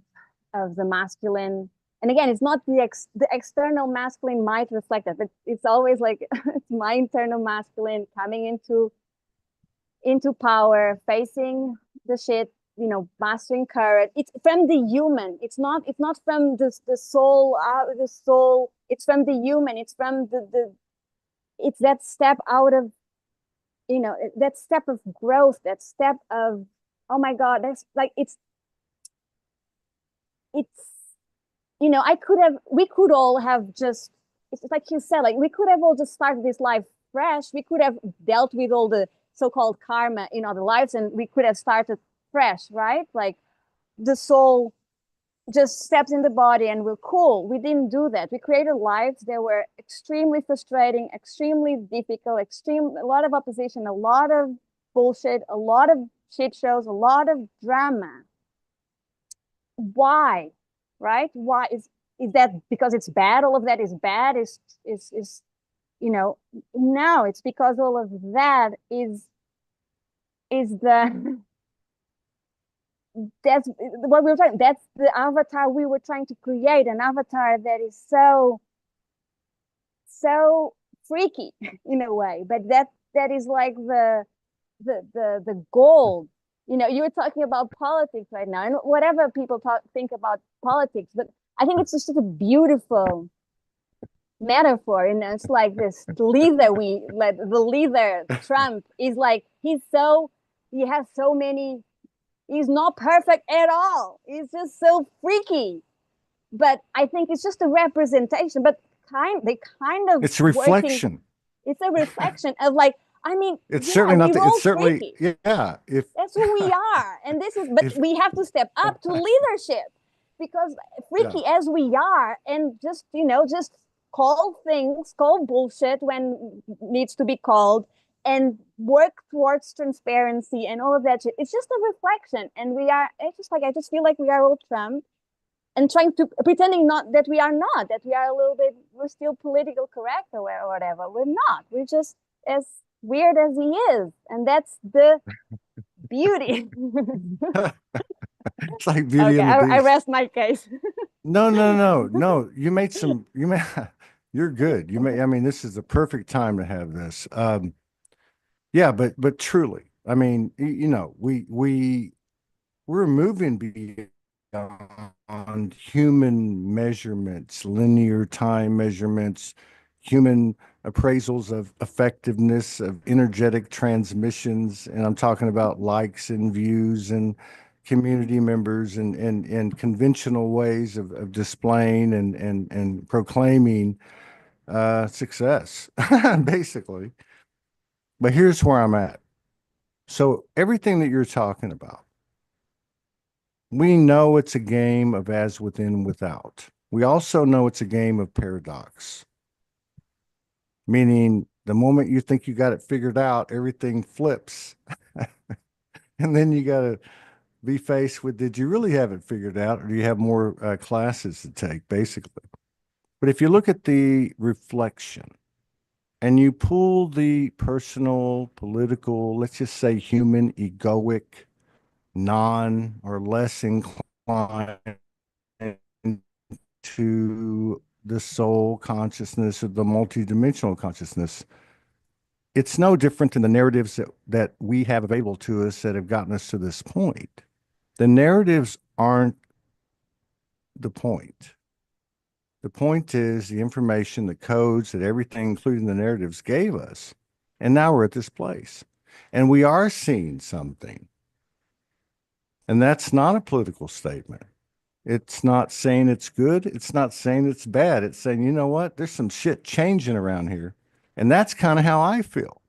the masculine, and again, it's not the external masculine might reflect that, but it's always like it's my internal masculine coming into power, facing the shit, mastering courage. It's from the human. It's not from the soul, the soul. It's from the human. It's from it's that step out of, that step of growth, that step of, oh my God, that's like, it's we could all have just, it's like you said, like we could have all just started this life fresh. We could have dealt with all the so-called karma in other lives, and we could have started fresh, right? Like the soul just steps in the body and we're cool. We didn't do that. We created lives that were extremely frustrating, extremely difficult, a lot of opposition, a lot of bullshit, a lot of shit shows, a lot of drama. Why? Right? Why is is that because it's bad? All of that is bad? Is you know, no, it's because all of that is the that's what we were trying. That's the avatar we were trying to create, an avatar that is so freaky in a way, but that is like the gold. You know, you were talking about politics right now, and whatever people think about politics, but I think it's just a beautiful metaphor. And it's like this leader, the leader Trump is like, he has so many, he's not perfect at all, he's just so freaky, but I think it's just a representation, but they kind of It's a working. reflection. It's a reflection of like, I mean, It's yeah, certainly not we're the, it's all certainly, freaky. yeah. If, That's who we are. And this is, but if, we have to step up to leadership, because yeah, freaky as we are, and just, just call bullshit when needs to be called, and work towards transparency and all of that shit. It's just a reflection. And it's just like, I just feel like we are all Trump and trying to pretending not that we are not, that we are a little bit, we're still political correct or whatever. We're not. We're just as weird as he is. And that's the beauty. it's like Beauty Okay, and the I Beast. rest my case. No, no, no, no. You're good. I mean, this is the perfect time to have this. Yeah, but truly, I mean, we're moving beyond human measurements, linear time measurements, human appraisals of effectiveness of energetic transmissions. And I'm talking about likes and views and community members and conventional ways of displaying and proclaiming success, basically. But here's where I'm at. So everything that you're talking about, we know it's a game of as within, without. We also know it's a game of paradox, meaning the moment you think you got it figured out, everything flips. And then you got to be faced with, did you really have it figured out, or do you have more classes to take, basically? But if you look at the reflection and you pull the personal, political, let's just say human, egoic, non or less inclined to the soul consciousness or the multidimensional consciousness, it's no different than the narratives that we have available to us that have gotten us to this point. The narratives aren't the point. The point is the information, the codes that everything, including the narratives, gave us. And now we're at this place. And we are seeing something. And that's not a political statement. It's not saying it's good. It's not saying it's bad. It's saying, you know what? There's some shit changing around here. And that's kind of how I feel.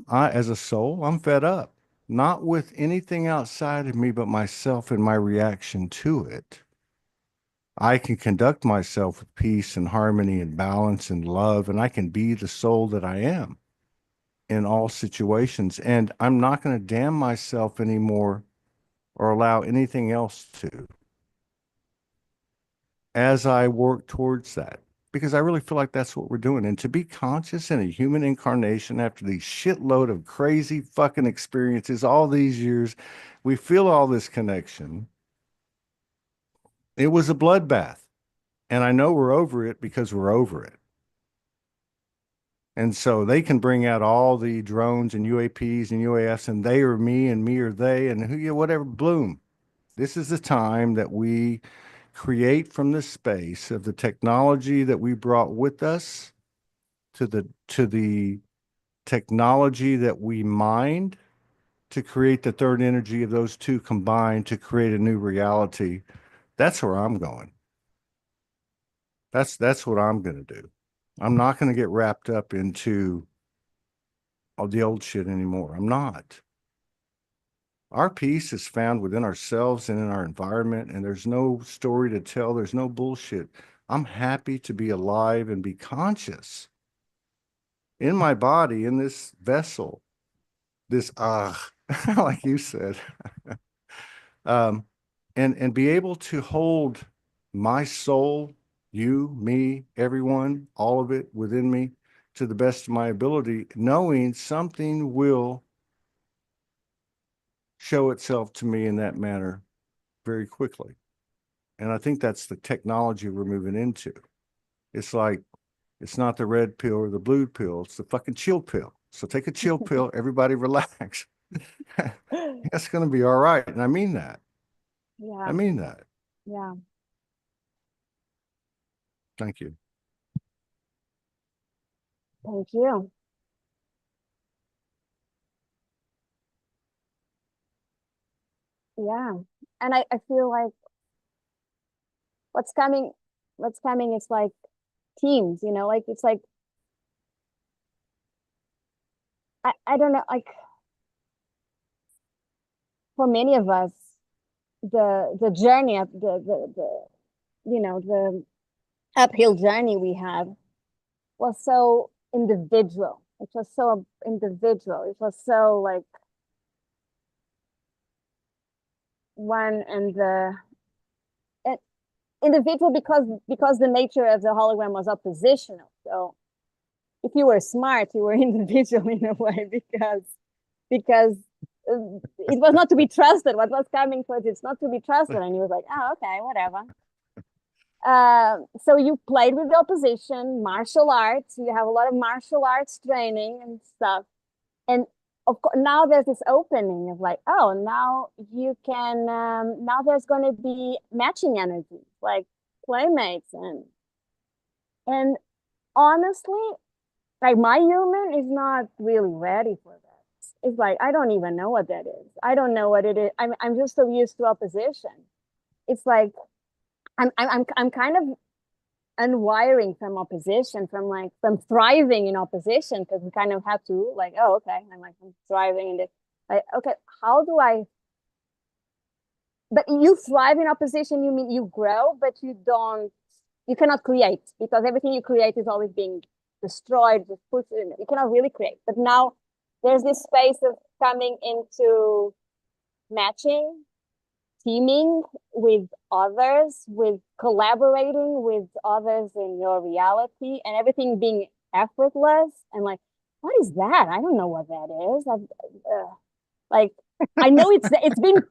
As a soul, I'm fed up, not with anything outside of me, but myself and my reaction to it. I can conduct myself with peace and harmony and balance and love, and I can be the soul that I am in all situations. And I'm not going to damn myself anymore or allow anything else to, as I work towards that. Because I really feel like that's what we're doing. And to be conscious in a human incarnation after these shitload of crazy fucking experiences, all these years, we feel all this connection. It was a bloodbath. And I know we're over it because we're over it. And so they can bring out all the drones and UAPs and UAFs, and they are me and me are they, and who, whatever, bloom. This is the time that we create from the space of the technology that we brought with us to the technology that we mined to create the third energy of those two combined to create a new reality. That's where I'm going. That's what I'm going to do. I'm not going to get wrapped up into all the old shit anymore. I'm not. Our peace is found within ourselves and in our environment, and there's no story to tell. There's no bullshit. I'm happy to be alive and be conscious in my body, in this vessel, this like you said, um, and be able to hold my soul, you, me, everyone, all of it within me to the best of my ability, knowing something will show itself to me in that manner very quickly. And I think that's the technology we're moving into. It's like, it's not the red pill or the blue pill, it's the fucking chill pill. So take a chill pill, everybody relax. That's going to be all right. And I mean that. I Yeah. mean that. Yeah. Thank you. Thank you. Yeah. And I feel like what's coming, what's coming is like teams, you know, like it's like I don't know, like for many of us, the journey up the you know, the uphill journey we have was so individual. It was so individual. It was so like one and the and individual because the nature of the hologram was oppositional. So if you were smart, you were individual in a way because it was not to be trusted. What was coming towards it's not to be trusted, and he was like, oh, okay, whatever. So you played with the opposition, martial arts. You have a lot of martial arts training and stuff, and of course now there's this opening of like, oh, now you can. Now there's going to be matching energies, like playmates, and honestly, like my human is not really ready for that. It's like I don't even know what that is. I don't know what it is. I'm just so used to opposition. It's like I'm kind of unwiring from opposition, from like from thriving in opposition, because we kind of have to like, oh, okay, I'm thriving in this. Like, okay, how do I? But you thrive in opposition. You mean you grow, but you don't. You cannot create because everything you create is always being destroyed. Just put in. You cannot really create. But now there's this space of coming into matching, teaming with others, with collaborating with others in your reality, and everything being effortless. And like, what is that? I don't know what that is. Like, I know it's been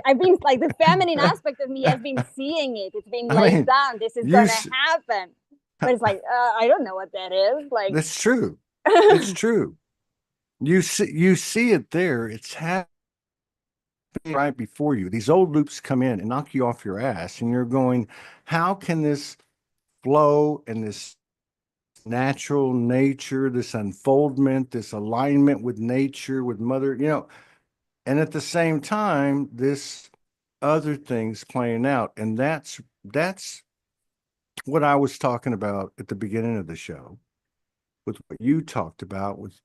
I've been like the feminine aspect of me has been seeing it. It's been I laid mean, down. This is you, gonna happen. But it's like I don't know what that is. Like, that's true. It's true. You see it there. It's happening right before you. These old loops come in and knock you off your ass, and you're going, how can this flow and this natural nature, this unfoldment, this alignment with nature, with mother, and at the same time, this other things playing out. And that's what I was talking about at the beginning of the show, with what you talked about with,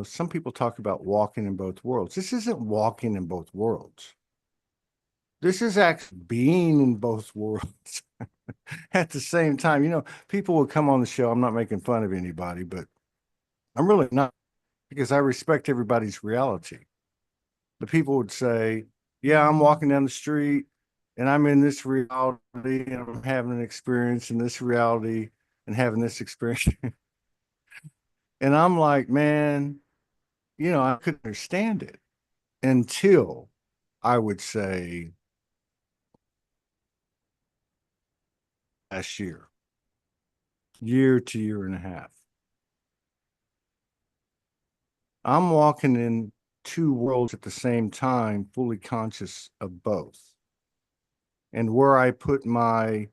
some people talk about walking in both worlds. This isn't walking in both worlds. This is actually being in both worlds at the same time. People will come on the show. I'm not making fun of anybody, but I'm really not, because I respect everybody's reality. The people would say, yeah, I'm walking down the street and I'm in this reality and I'm having an experience in this reality and having this experience. And I'm like, man, I couldn't understand it until I would say last year to year and a half. I'm walking in two worlds at the same time, fully conscious of both. And where I put my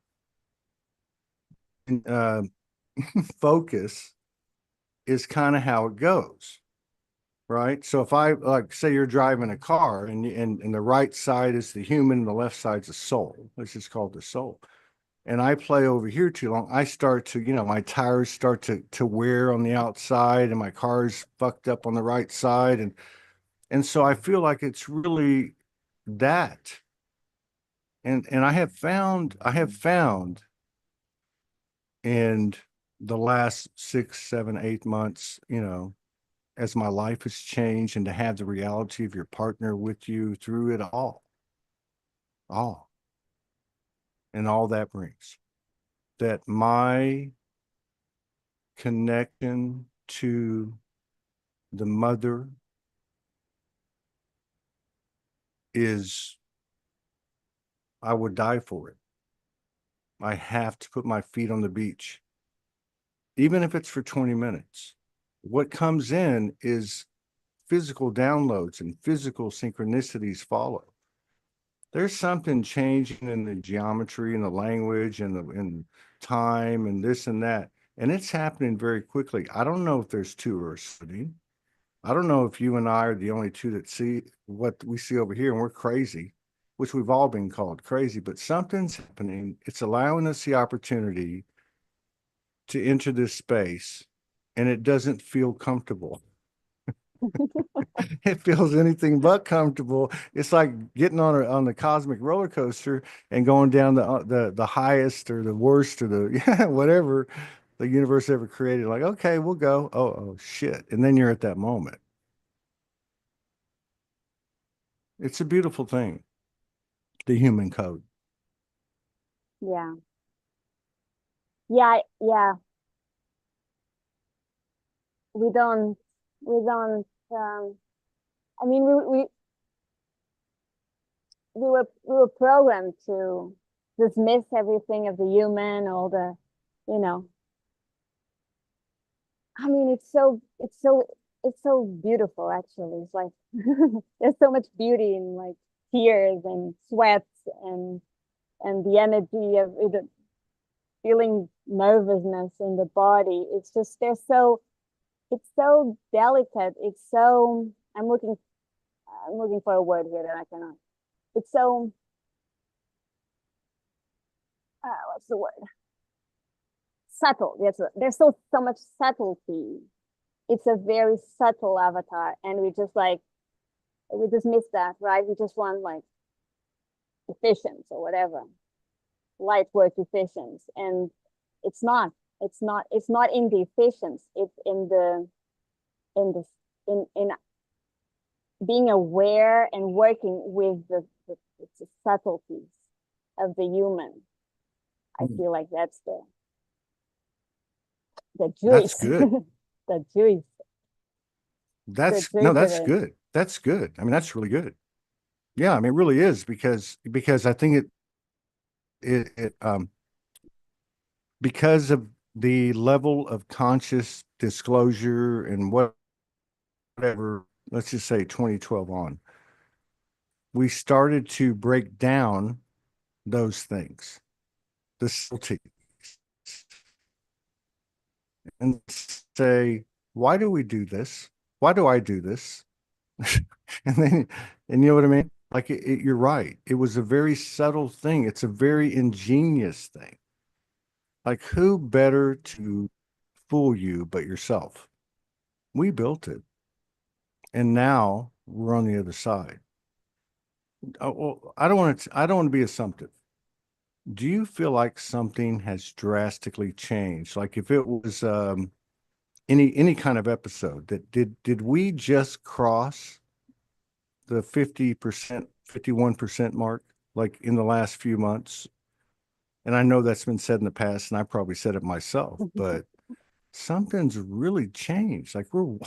uh, focus is kind of how it goes, right? So if I like say you're driving a car and the right side is the human and the left side's the soul. Let's just call it the soul. And I play over here too long, I start to, my tires start to wear on the outside and my car's fucked up on the right side. And so I feel like it's really that. And I have found in the last 6, 7, 8 months, as my life has changed and to have the reality of your partner with you through it all. and all that brings, that my connection to the mother is, I would die for it. I have to put my feet on the beach, even if it's for 20 minutes. What comes in is physical downloads and physical synchronicities follow. There's something changing in the geometry and the language and the and time and this and that. And it's happening very quickly. I don't know if there's two or three. I don't know if you and I are the only two that see what we see over here and we're crazy, which we've all been called crazy, but something's happening. It's allowing us the opportunity to enter this space and it doesn't feel comfortable. It feels anything but comfortable. It's like getting on the cosmic roller coaster and going down the highest or the worst or the yeah, whatever the universe ever created. Like, okay, we'll go. Oh shit. And then you're at that moment. It's a beautiful thing, the human code. Yeah. Yeah. We don't, we don't, I mean, we were programmed to dismiss everything of the human, all the, you know, I mean, it's so beautiful, actually. It's like, there's so much beauty in like tears and sweats and the energy of it, feeling nervousness in the body. It's just, it's so delicate. It's so, I'm looking for a word here that I cannot. It's so, what's the word? Subtle. There's so much subtlety. It's a very subtle avatar, and we just miss that, right? We just want like efficiency or whatever, light work efficiency, and it's not. It's not in the efficiency. It's in the in being aware and working with the subtleties of the human. I feel like that's the That's juice, good. the juice, the That's no, juice of that's it. good. That's good. I mean, that's really good. Yeah, I mean, it really is because I think it because of the level of conscious disclosure and whatever, let's just say 2012 on, we started to break down those things, the subtleties, and say, why do we do this? Why do I do this? And then, and you know what I mean? Like you're right. It was a very subtle thing. It's a very ingenious thing. Like who better to fool you but yourself? We built it, and now we're on the other side. Well, I don't want to be assumptive. Do you feel like something has drastically changed? Like if it was any kind of episode that did we just cross the 50%, 51% mark like in the last few months? And I know that's been said in the past, and I probably said it myself, but something's really changed. Like we're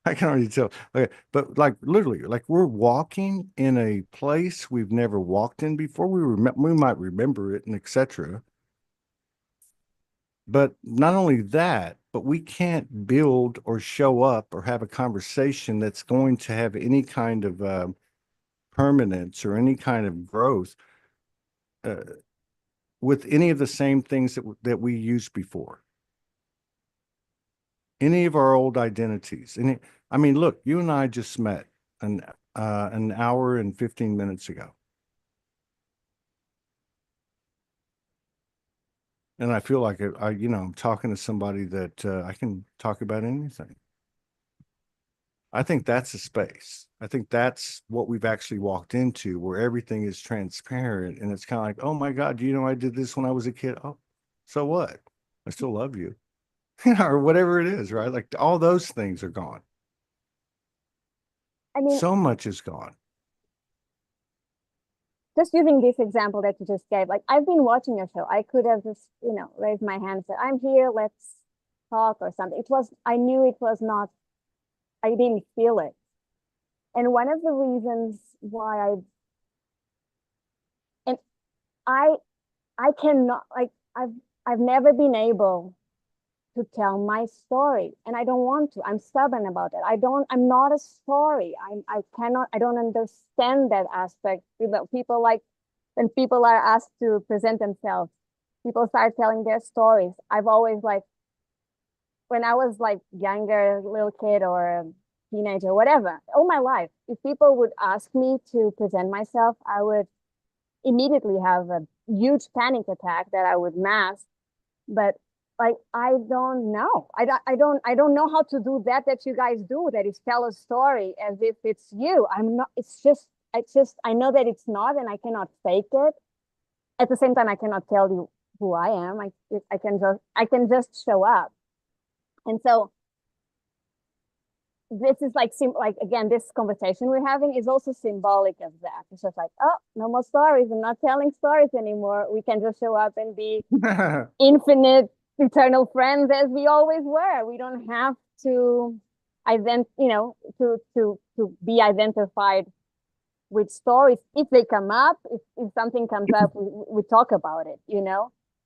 I can already tell. Okay, but like literally, like we're walking in a place we've never walked in before. We might remember it and etc. But not only that, but we can't build or show up or have a conversation that's going to have any kind of permanence or any kind of growth uh, with any of the same things that we used before. Any of our old identities. I mean, look, you and I just met an hour and 15 minutes ago. And I feel like I'm talking to somebody that I can talk about anything. I think that's a space. I think that's what we've actually walked into where everything is transparent and it's kind of like, oh my God, do you know I did this when I was a kid? Oh, so what? I still love you. Or whatever it is, right? Like all those things are gone. I mean, So much is gone. just using this example that you just gave, like I've been watching a show. I could have just, raised my hand and said, I'm here, let's talk or something. I knew it was not, I didn't feel it. And one of the reasons why and I, I cannot, like, I've never been able to tell my story, and I don't want to. I'm stubborn about it. I'm not a story. I don't understand that aspect. People like, when people are asked to present themselves, people start telling their stories. I've always like, when I was like younger, little kid or teenager, whatever, all my life, if people would ask me to present myself, I would immediately have a huge panic attack that I would mask. But like, I don't know. I don't know how to do that you guys do. That is tell a story as if it's you. I'm not. I know that it's not, and I cannot fake it. At the same time, I cannot tell you who I am. I can just show up. And so this is like again, this conversation we're having is also symbolic of that. It's just like, oh, no more stories. I'm not telling stories anymore. We can just show up and be infinite, eternal friends as we always were. We don't have to to be identified with stories. If they come up, if something comes up, we talk about it.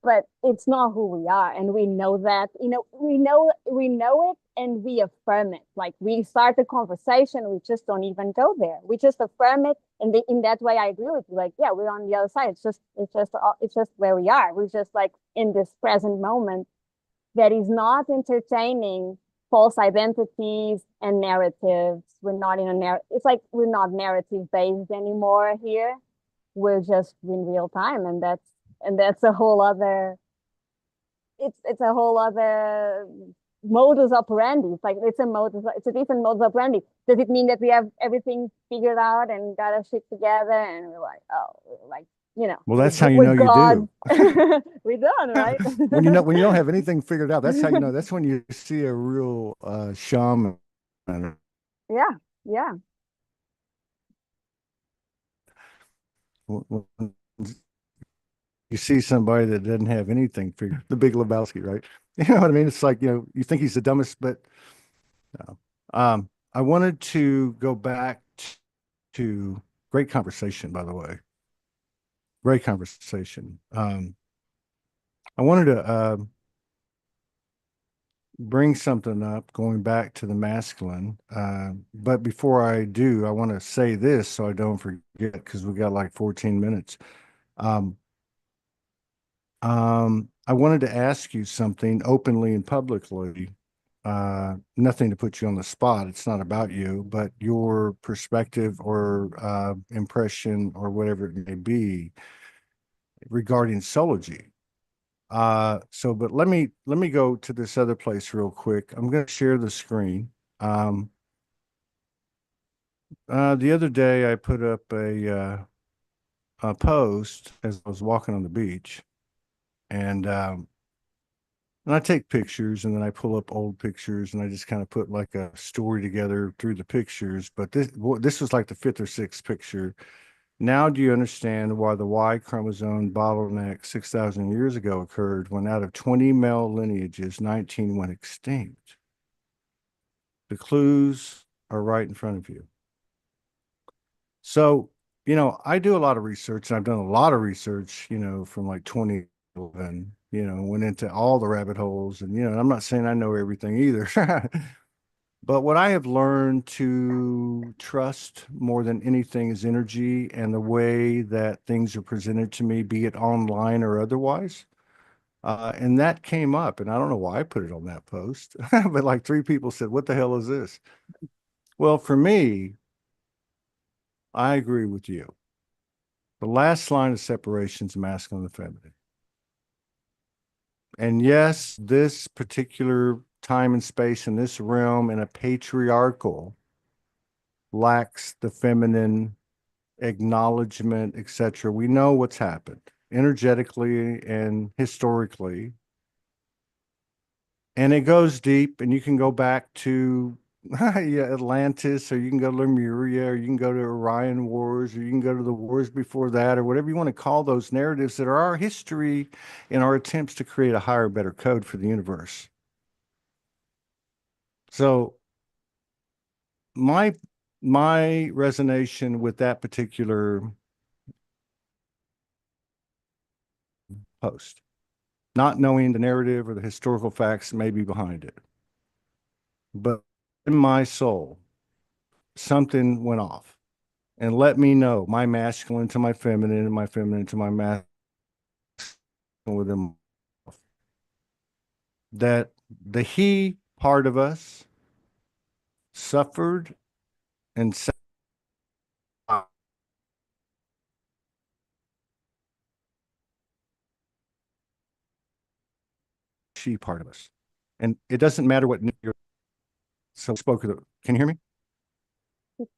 But it's not who we are, and we know that. We know it, and we affirm it. Like, we start a conversation, we just don't even go there. We just affirm it, and in that way, I agree with you. Like, yeah, we're on the other side. It's just where we are. We're just like in this present moment that is not entertaining false identities and narratives. We're not in a narrative. It's like we're not narrative based anymore here. We're just in real time, and that's a whole other. It's a whole other modus operandi. It's a different modus operandi. Does it mean that we have everything figured out and got our shit together and we're like, oh, like, Well, that's how you we're know you God. do. We're done, right? When you don't have anything figured out, that's how you know. That's when you see a real shaman. Yeah, yeah. When you see somebody that doesn't have anything figured, the Big Lebowski, right? You know what I mean? It's like, you think he's the dumbest, but no. I wanted to go back to great conversation, by the way. Great conversation. I wanted to bring something up going back to the masculine. But before I do, I want to say this so I don't forget, because we got like 14 minutes. Um, I wanted to ask you something openly and publicly. Nothing to put you on the spot. It's not about you, but your perspective or impression or whatever it may be regarding Sology. But let me go to this other place real quick. I'm going to share the screen. Um, the other day I put up a post as I was walking on the beach, and I take pictures, and then I pull up old pictures, and I just kind of put like a story together through the pictures. But this was like the fifth or sixth picture. Now, do you understand why the Y chromosome bottleneck 6,000 years ago occurred when out of 20 male lineages, 19 went extinct? The clues are right in front of you. So, I do a lot of research, and I've done a lot of research, from like 2011, went into all the rabbit holes. And, I'm not saying I know everything either. But what I have learned to trust more than anything is energy and the way that things are presented to me, be it online or otherwise. And that came up, and I don't know why I put it on that post, but like three people said, "What the hell is this?" Well, for me, I agree with you. The last line of separation is masculine and feminine. And yes, this particular time and space in this realm in a patriarchal lacks the feminine acknowledgement, etc. We know what's happened energetically and historically. And it goes deep, and you can go back to yeah, Atlantis, or you can go to Lemuria, or you can go to Orion Wars, or you can go to the wars before that, or whatever you want to call those narratives that are our history in our attempts to create a higher, better code for the universe. So my my resonation with that particular post, not knowing the narrative or the historical facts maybe behind it, but in my soul, something went off and let me know my masculine to my feminine and my feminine to my masculine within that the he part of us suffered and she part of us. And it doesn't matter what you're so spoke of. Can you hear me?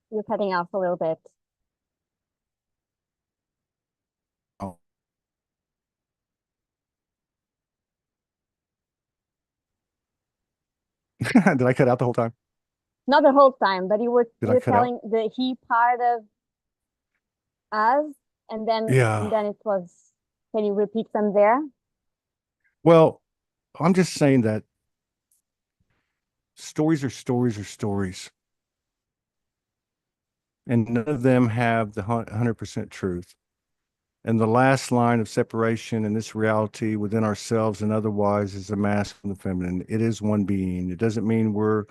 You're cutting off a little bit. Oh, did I cut out the whole time? Not the whole time, but Did you I were cut out? telling the he part of us, and Yeah. then it was. Can you repeat from there? Well, I'm just saying that stories are stories are stories, and none of them have the 100% truth. And the last line of separation in this reality within ourselves and otherwise is the masculine and the feminine. It is one being. It doesn't mean we're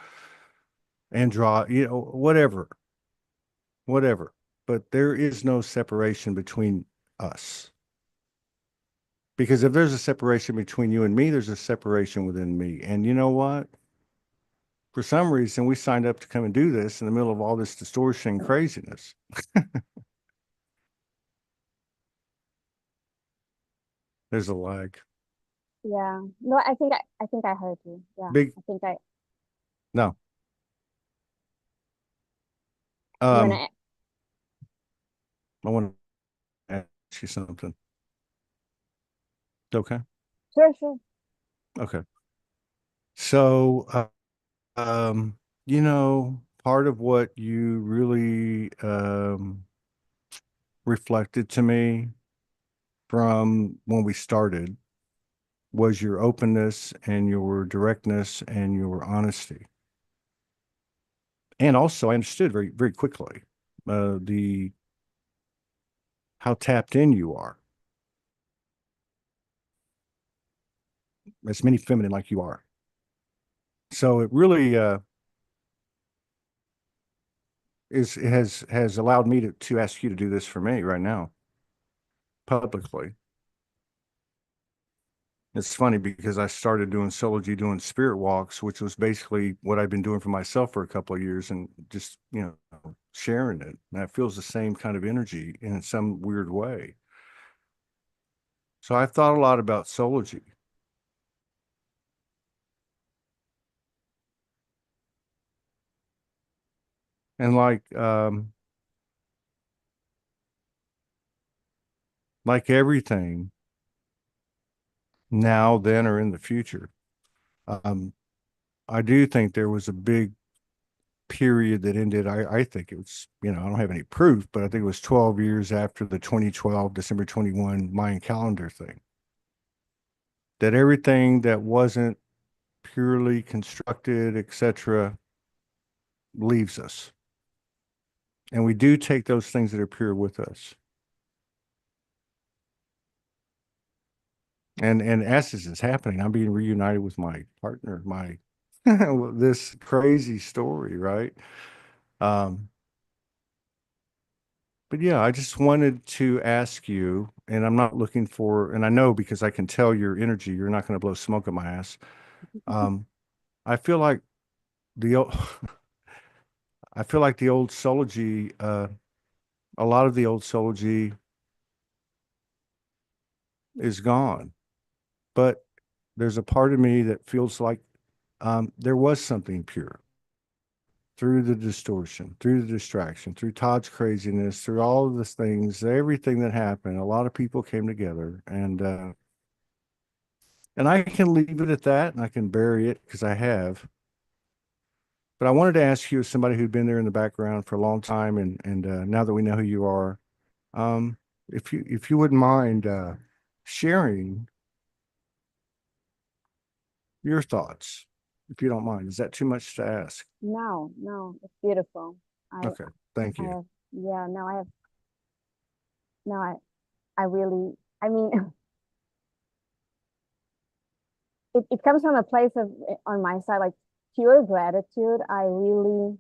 whatever, whatever. But there is no separation between us. Because if there's a separation between you and me, there's a separation within me. And you know what? For some reason, we signed up to come and do this in the middle of all this distortion and craziness. There's a lag. Yeah. No, I think I heard you. Yeah. Big, I think I no. you Um, wanna I want to ask you something. Okay. sure, sure. Okay. So, um, part of what you really reflected to me from when we started was your openness and your directness and your honesty. And also, I understood very, very quickly the how tapped in you are, as many feminine like you are. So it really has allowed me to ask you to do this for me right now publicly. It's funny because I started doing sology, doing spirit walks, which was basically what I've been doing for myself for a couple of years, and just sharing it. And that feels the same kind of energy in some weird way. So I've thought a lot about sology, and like everything now, then, or in the future. Um, I do think there was a big period that ended. I think it was, I don't have any proof, but I think it was 12 years after the 2012, December 21 Mayan calendar thing. That everything that wasn't purely constructed, etc., leaves us. And we do take those things that are pure with us. And as this is happening, I'm being reunited with my partner, my this crazy story, right? Um, but yeah, I just wanted to ask you, and I'm not looking for, and I know because I can tell your energy, you're not going to blow smoke up my ass. Um, I feel like the old, I feel like the old Sology, a lot of the old Sology is gone, but there's a part of me that feels like there was something pure through the distortion, through the distraction, through Todd's craziness, through all of these things, everything that happened. A lot of people came together, and I can leave it at that, and I can bury it because I have. But I wanted to ask you, as somebody who'd been there in the background for a long time, and now that we know who you are, um, if you wouldn't mind sharing your thoughts, if you don't mind. Is that too much to ask? No, no, it's beautiful. I, Okay, thank I you. have, yeah, no, I have, no, I really, I mean, it comes from a place of, on my side, like pure gratitude. I really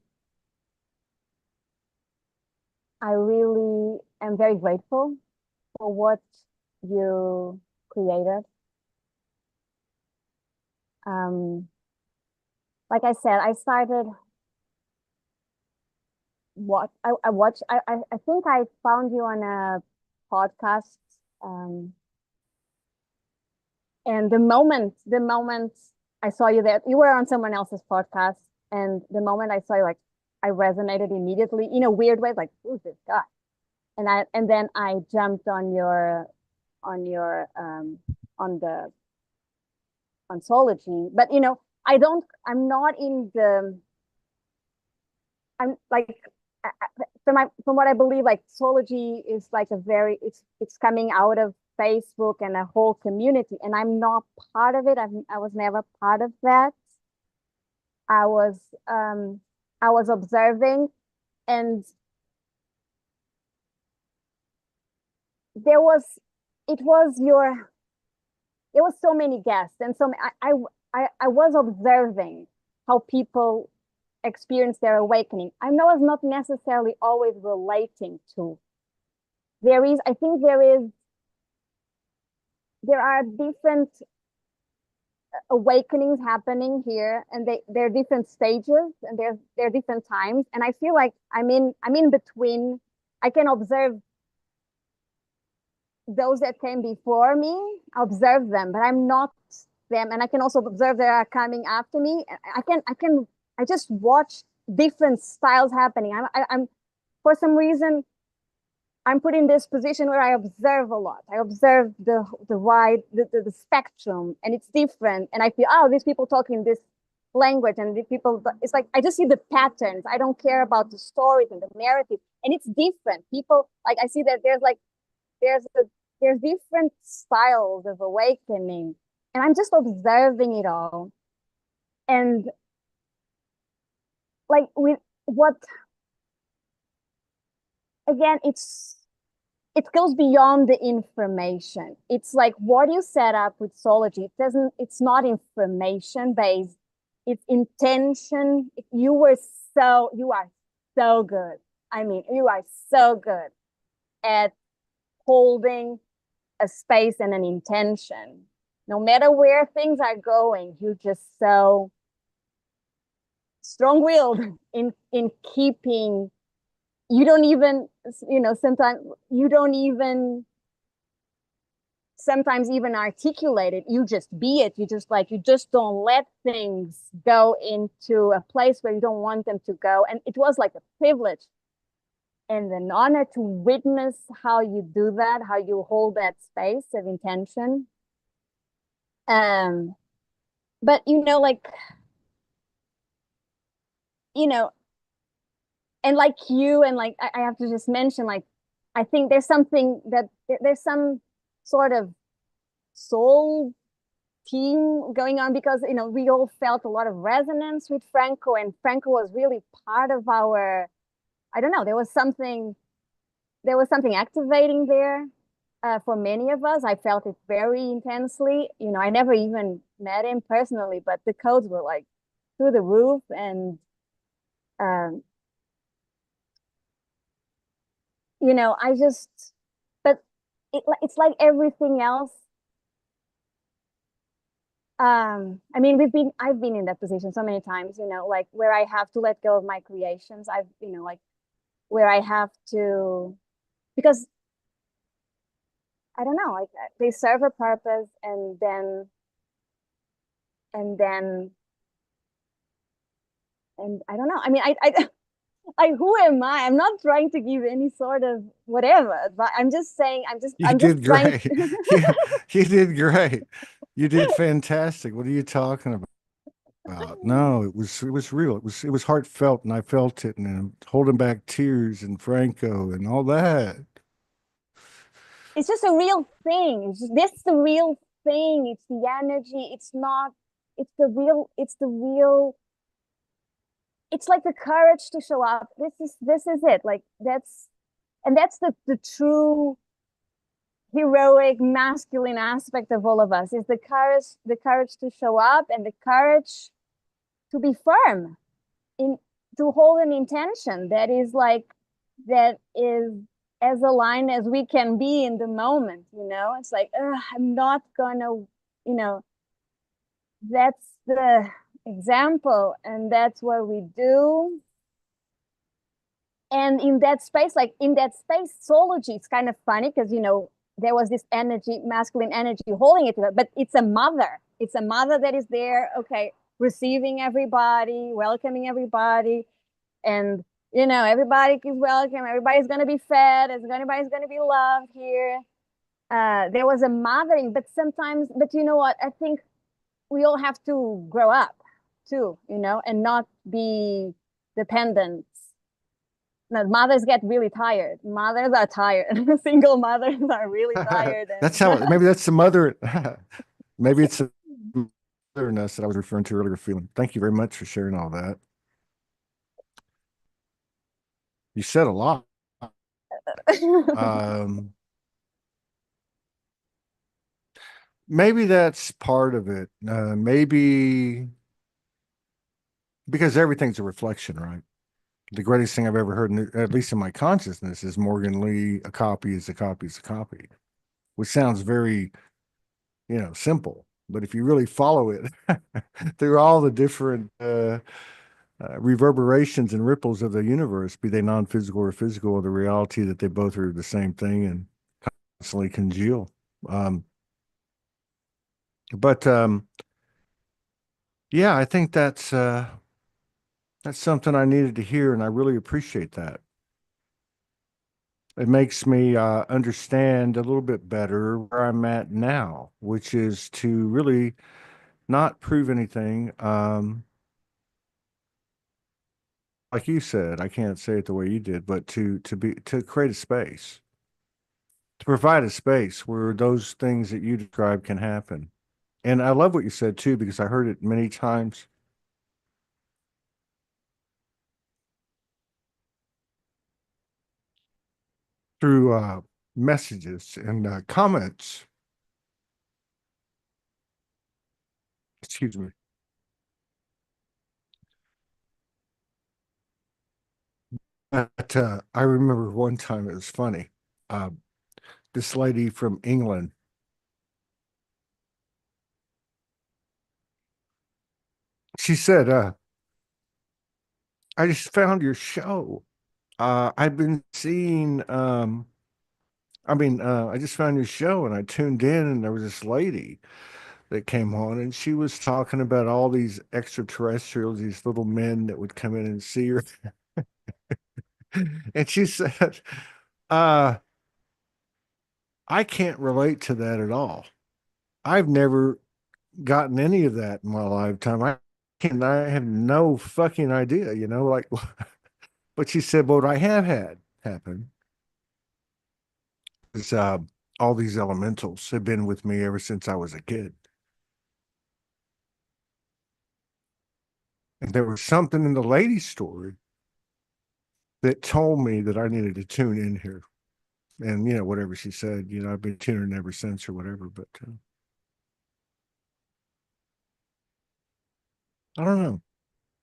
am very grateful for what you created. Um, like I said, I started what I watched. I think I found you on a podcast. Um, and the moment I saw you there, you were on someone else's podcast, and the moment I saw you, like I resonated immediately in a weird way, like who's this guy? And then I jumped on your on the on Sology. But I'm not in the I'm like from what I believe, like Sology is like a very it's coming out of Facebook and a whole community, and I'm not part of it. I was never part of that. I was um I was observing, and there was it was your there was so many guests, and I was observing how people experience their awakening. I know it's not necessarily always relating to. I think there are different awakenings happening here, and there are different stages, and there are different times. And I feel like I'm in between. I can observe those that came before me, observe them, but I'm not them. And I can also observe that are coming after me. I just watch different styles happening. I'm for some reason I'm put in this position where I observe a lot. I observe the wide the spectrum, and it's different. And I feel, oh, these people talking this language, and the people. It's like I just see the patterns. I don't care about the stories and the narrative, and it's different. People like I see that there's a, there's different styles of awakening, and I'm just observing it all. And like with what again, it goes beyond the information. It's like what you set up with Sology. It's not information based. It's intention. You are so good. I mean, you are so good at holding a space and an intention. No matter where things are going, you're just so strong-willed in keeping. You don't even, sometimes you don't even sometimes even articulate it. You just be it. You just don't let things go into a place where you don't want them to go. And it was like a privilege and an honor to witness how you do that, how you hold that space of intention. Um, but you know, and like you, and like I have to just mention, like I think there's some sort of soul team going on, because we all felt a lot of resonance with Franco, and Franco was really part of our. I don't know. There was something activating there for many of us. I felt it very intensely. I never even met him personally, but the codes were like through the roof, and um, I just. But it's like everything else. I mean, I've been in that position so many times, like where I have to let go of my creations. Like where I have to, because I don't know, like they serve a purpose, and then, and I don't know. I mean, who am I? I'm not trying to give any sort of whatever, but I'm just saying, You I'm just did trying. great. You did great. You did fantastic. What are you talking about? about. No, it was real. It was heartfelt, and I felt it, and holding back tears, and Franco, and all that. It's just a real thing. This is the real thing. It's the energy. It's not. It's the real. It's the real. It's like the courage to show up. This is it. Like that's the true heroic masculine aspect of all of us is the courage to show up and the courage to be firm in to hold an intention that is like that is as aligned as we can be in the moment. It's like I'm not gonna, that's the example and that's what we do. And in that space, like in that space, zoology, it's kind of funny because there was this energy, masculine energy holding it, but it's a mother. It's a mother that is there, okay, receiving everybody, welcoming everybody, and everybody is welcome. Everybody's gonna be fed. Everybody's gonna be loved here. There was a mothering, but sometimes, but you know what? I think we all have to grow up too, and not be dependent. No, mothers get really tired. Mothers are tired. Single mothers are really tired, That's and how, maybe that's the mother, maybe it's the motherness that I was referring to earlier, feeling. Thank you very much for sharing all that. You said a lot. Um, Maybe that's part of it. Maybe because everything's a reflection, right? The greatest thing I've ever heard, at least in my consciousness, is Morgan Lee, a copy is a copy is a copy, which sounds very, simple. But if you really follow it through all the different reverberations and ripples of the universe, be they non-physical or physical, or the reality that they both are the same thing and constantly congeal. Um, but yeah, I think that's something I needed to hear, and I really appreciate that. It makes me understand a little bit better where I'm at now, which is to really not prove anything. Like you said, I can't say it the way you did, but to create a space, to provide a space where those things that you described can happen. And I love what you said too, because I heard it many times through messages and comments. Excuse me. But I remember one time it was funny. Uh, this lady from England, she said, I just found your show. I've been seeing, I just found your show and I tuned in and there was this lady that came on and she was talking about all these extraterrestrials, these little men that would come in and see her. And she said, uh, I can't relate to that at all. I've never gotten any of that in my lifetime. I have no fucking idea, like, but she said, what I have had happen is all these elementals have been with me ever since I was a kid. And there was something in the lady's story that told me that I needed to tune in here. And, whatever she said, I've been tuning in ever since or whatever. But I don't know.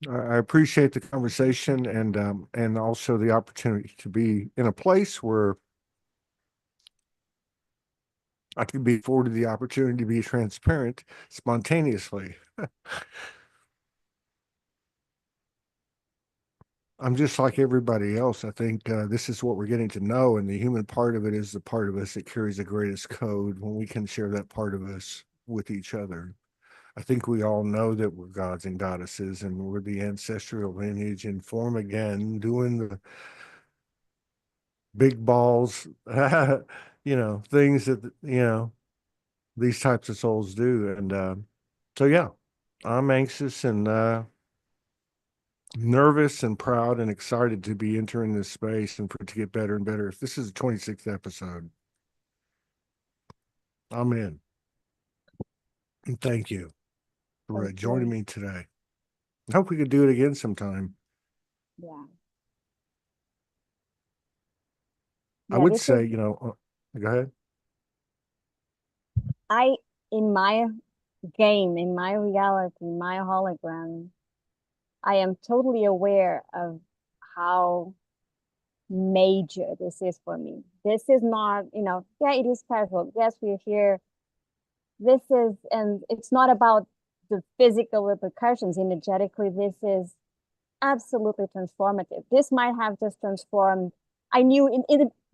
I appreciate the conversation and also the opportunity to be in a place where I can be afforded the opportunity to be transparent spontaneously. I'm just like everybody else. I think this is what we're getting to know, and the human part of it is the part of us that carries the greatest code when we can share that part of us with each other. I think we all know that we're gods and goddesses, and we're the ancestral lineage and form again, doing the big balls, things that these types of souls do. And so, yeah, I'm anxious and nervous and proud and excited to be entering this space and for it to get better and better. If this is the 26th episode, I'm in. And thank you for Thank joining you. me today. I hope we could do it again sometime. Yeah. I Yeah, would this is say, go ahead. I in my game, in my reality, my hologram, I am totally aware of how major this is for me. This is not, yeah, it is casual. Yes, we're here. This is, and it's not about the physical repercussions. Energetically, this is absolutely transformative. This might have just transformed. I knew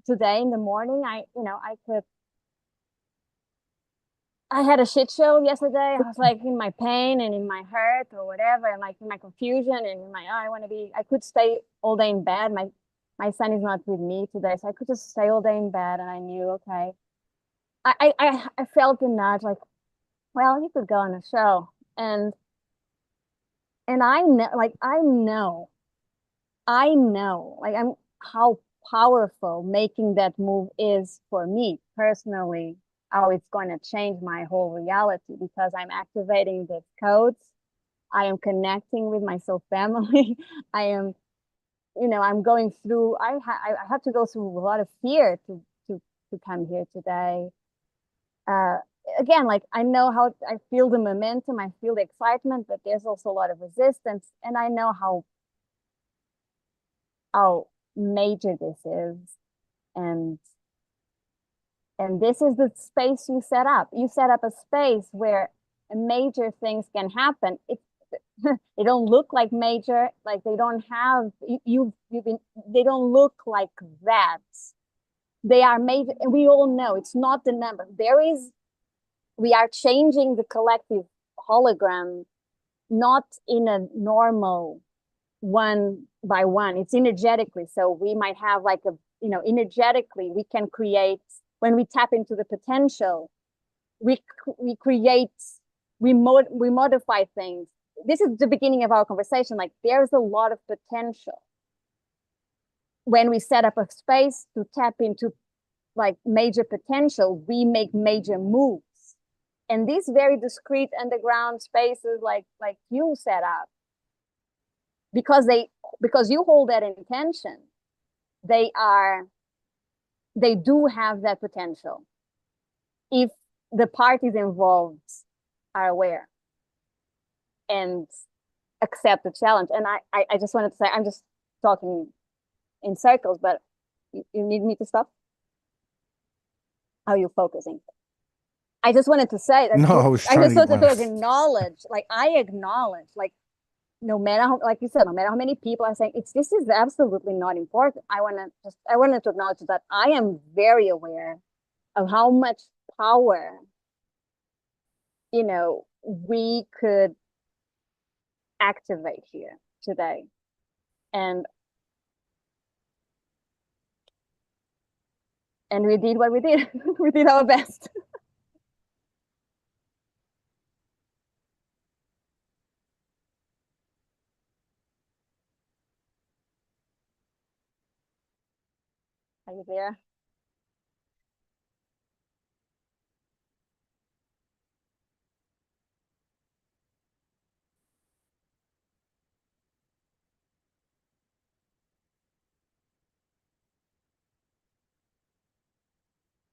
today in the morning, I had a shit show yesterday. I was like in my pain and in my hurt or whatever, and like in my confusion and in my, oh, I could stay all day in bed. My son is not with me today, so I could just stay all day in bed. And I knew, okay, I felt the nudge, like, well, you could go on a show, and I know, I know, like I'm how powerful making that move is for me personally, how it's going to change my whole reality because I'm activating the codes. I am connecting with my soul family. I am, I'm going through, I have to go through a lot of fear to come here today. Uh, Again, like I know how I feel the momentum, I feel the excitement, but there's also a lot of resistance. And I know how major this is. And this is the space you set up. You set up a space where major things can happen. They don't look like major, like they don't have you've been they don't look like that. They are major, and we all know it's not the number. We are changing the collective hologram, not in a normal one by one. It's energetically. So we might have like energetically, we can create, when we tap into the potential, we create, we modify things. This is the beginning of our conversation. Like there's a lot of potential when we set up a space to tap into like major potential. We make major moves, and these very discrete underground spaces, like you set up, because you hold that intention, they are they do have that potential if the parties involved are aware and accept the challenge. And I just wanted to say, I'm just talking in circles, but you need me to stop? How are you focusing? I just wanted to say that No, I was I trying just to get wanted my to acknowledge, like I acknowledge, like no matter how, like you said, no matter how many people are saying this is absolutely not important. I wanted to acknowledge that I am very aware of how much power, we could activate here today. And we did what we did. We did our best. Are you there?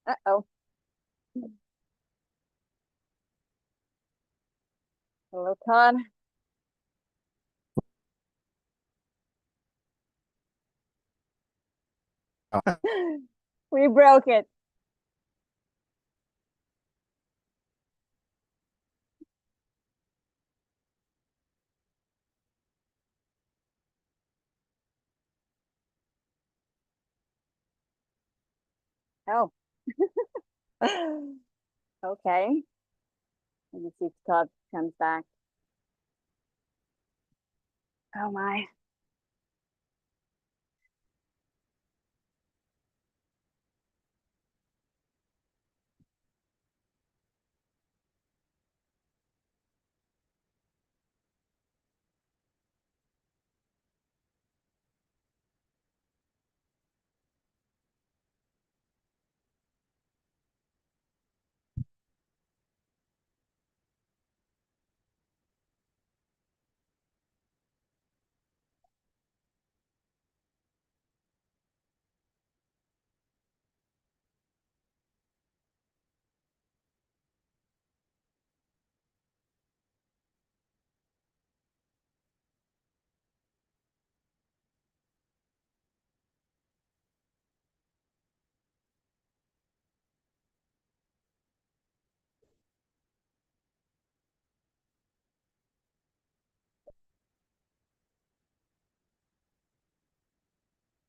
Uh-oh. Hello, Todd. We broke it. Oh. Okay. Let me see if Todd comes back. Oh my.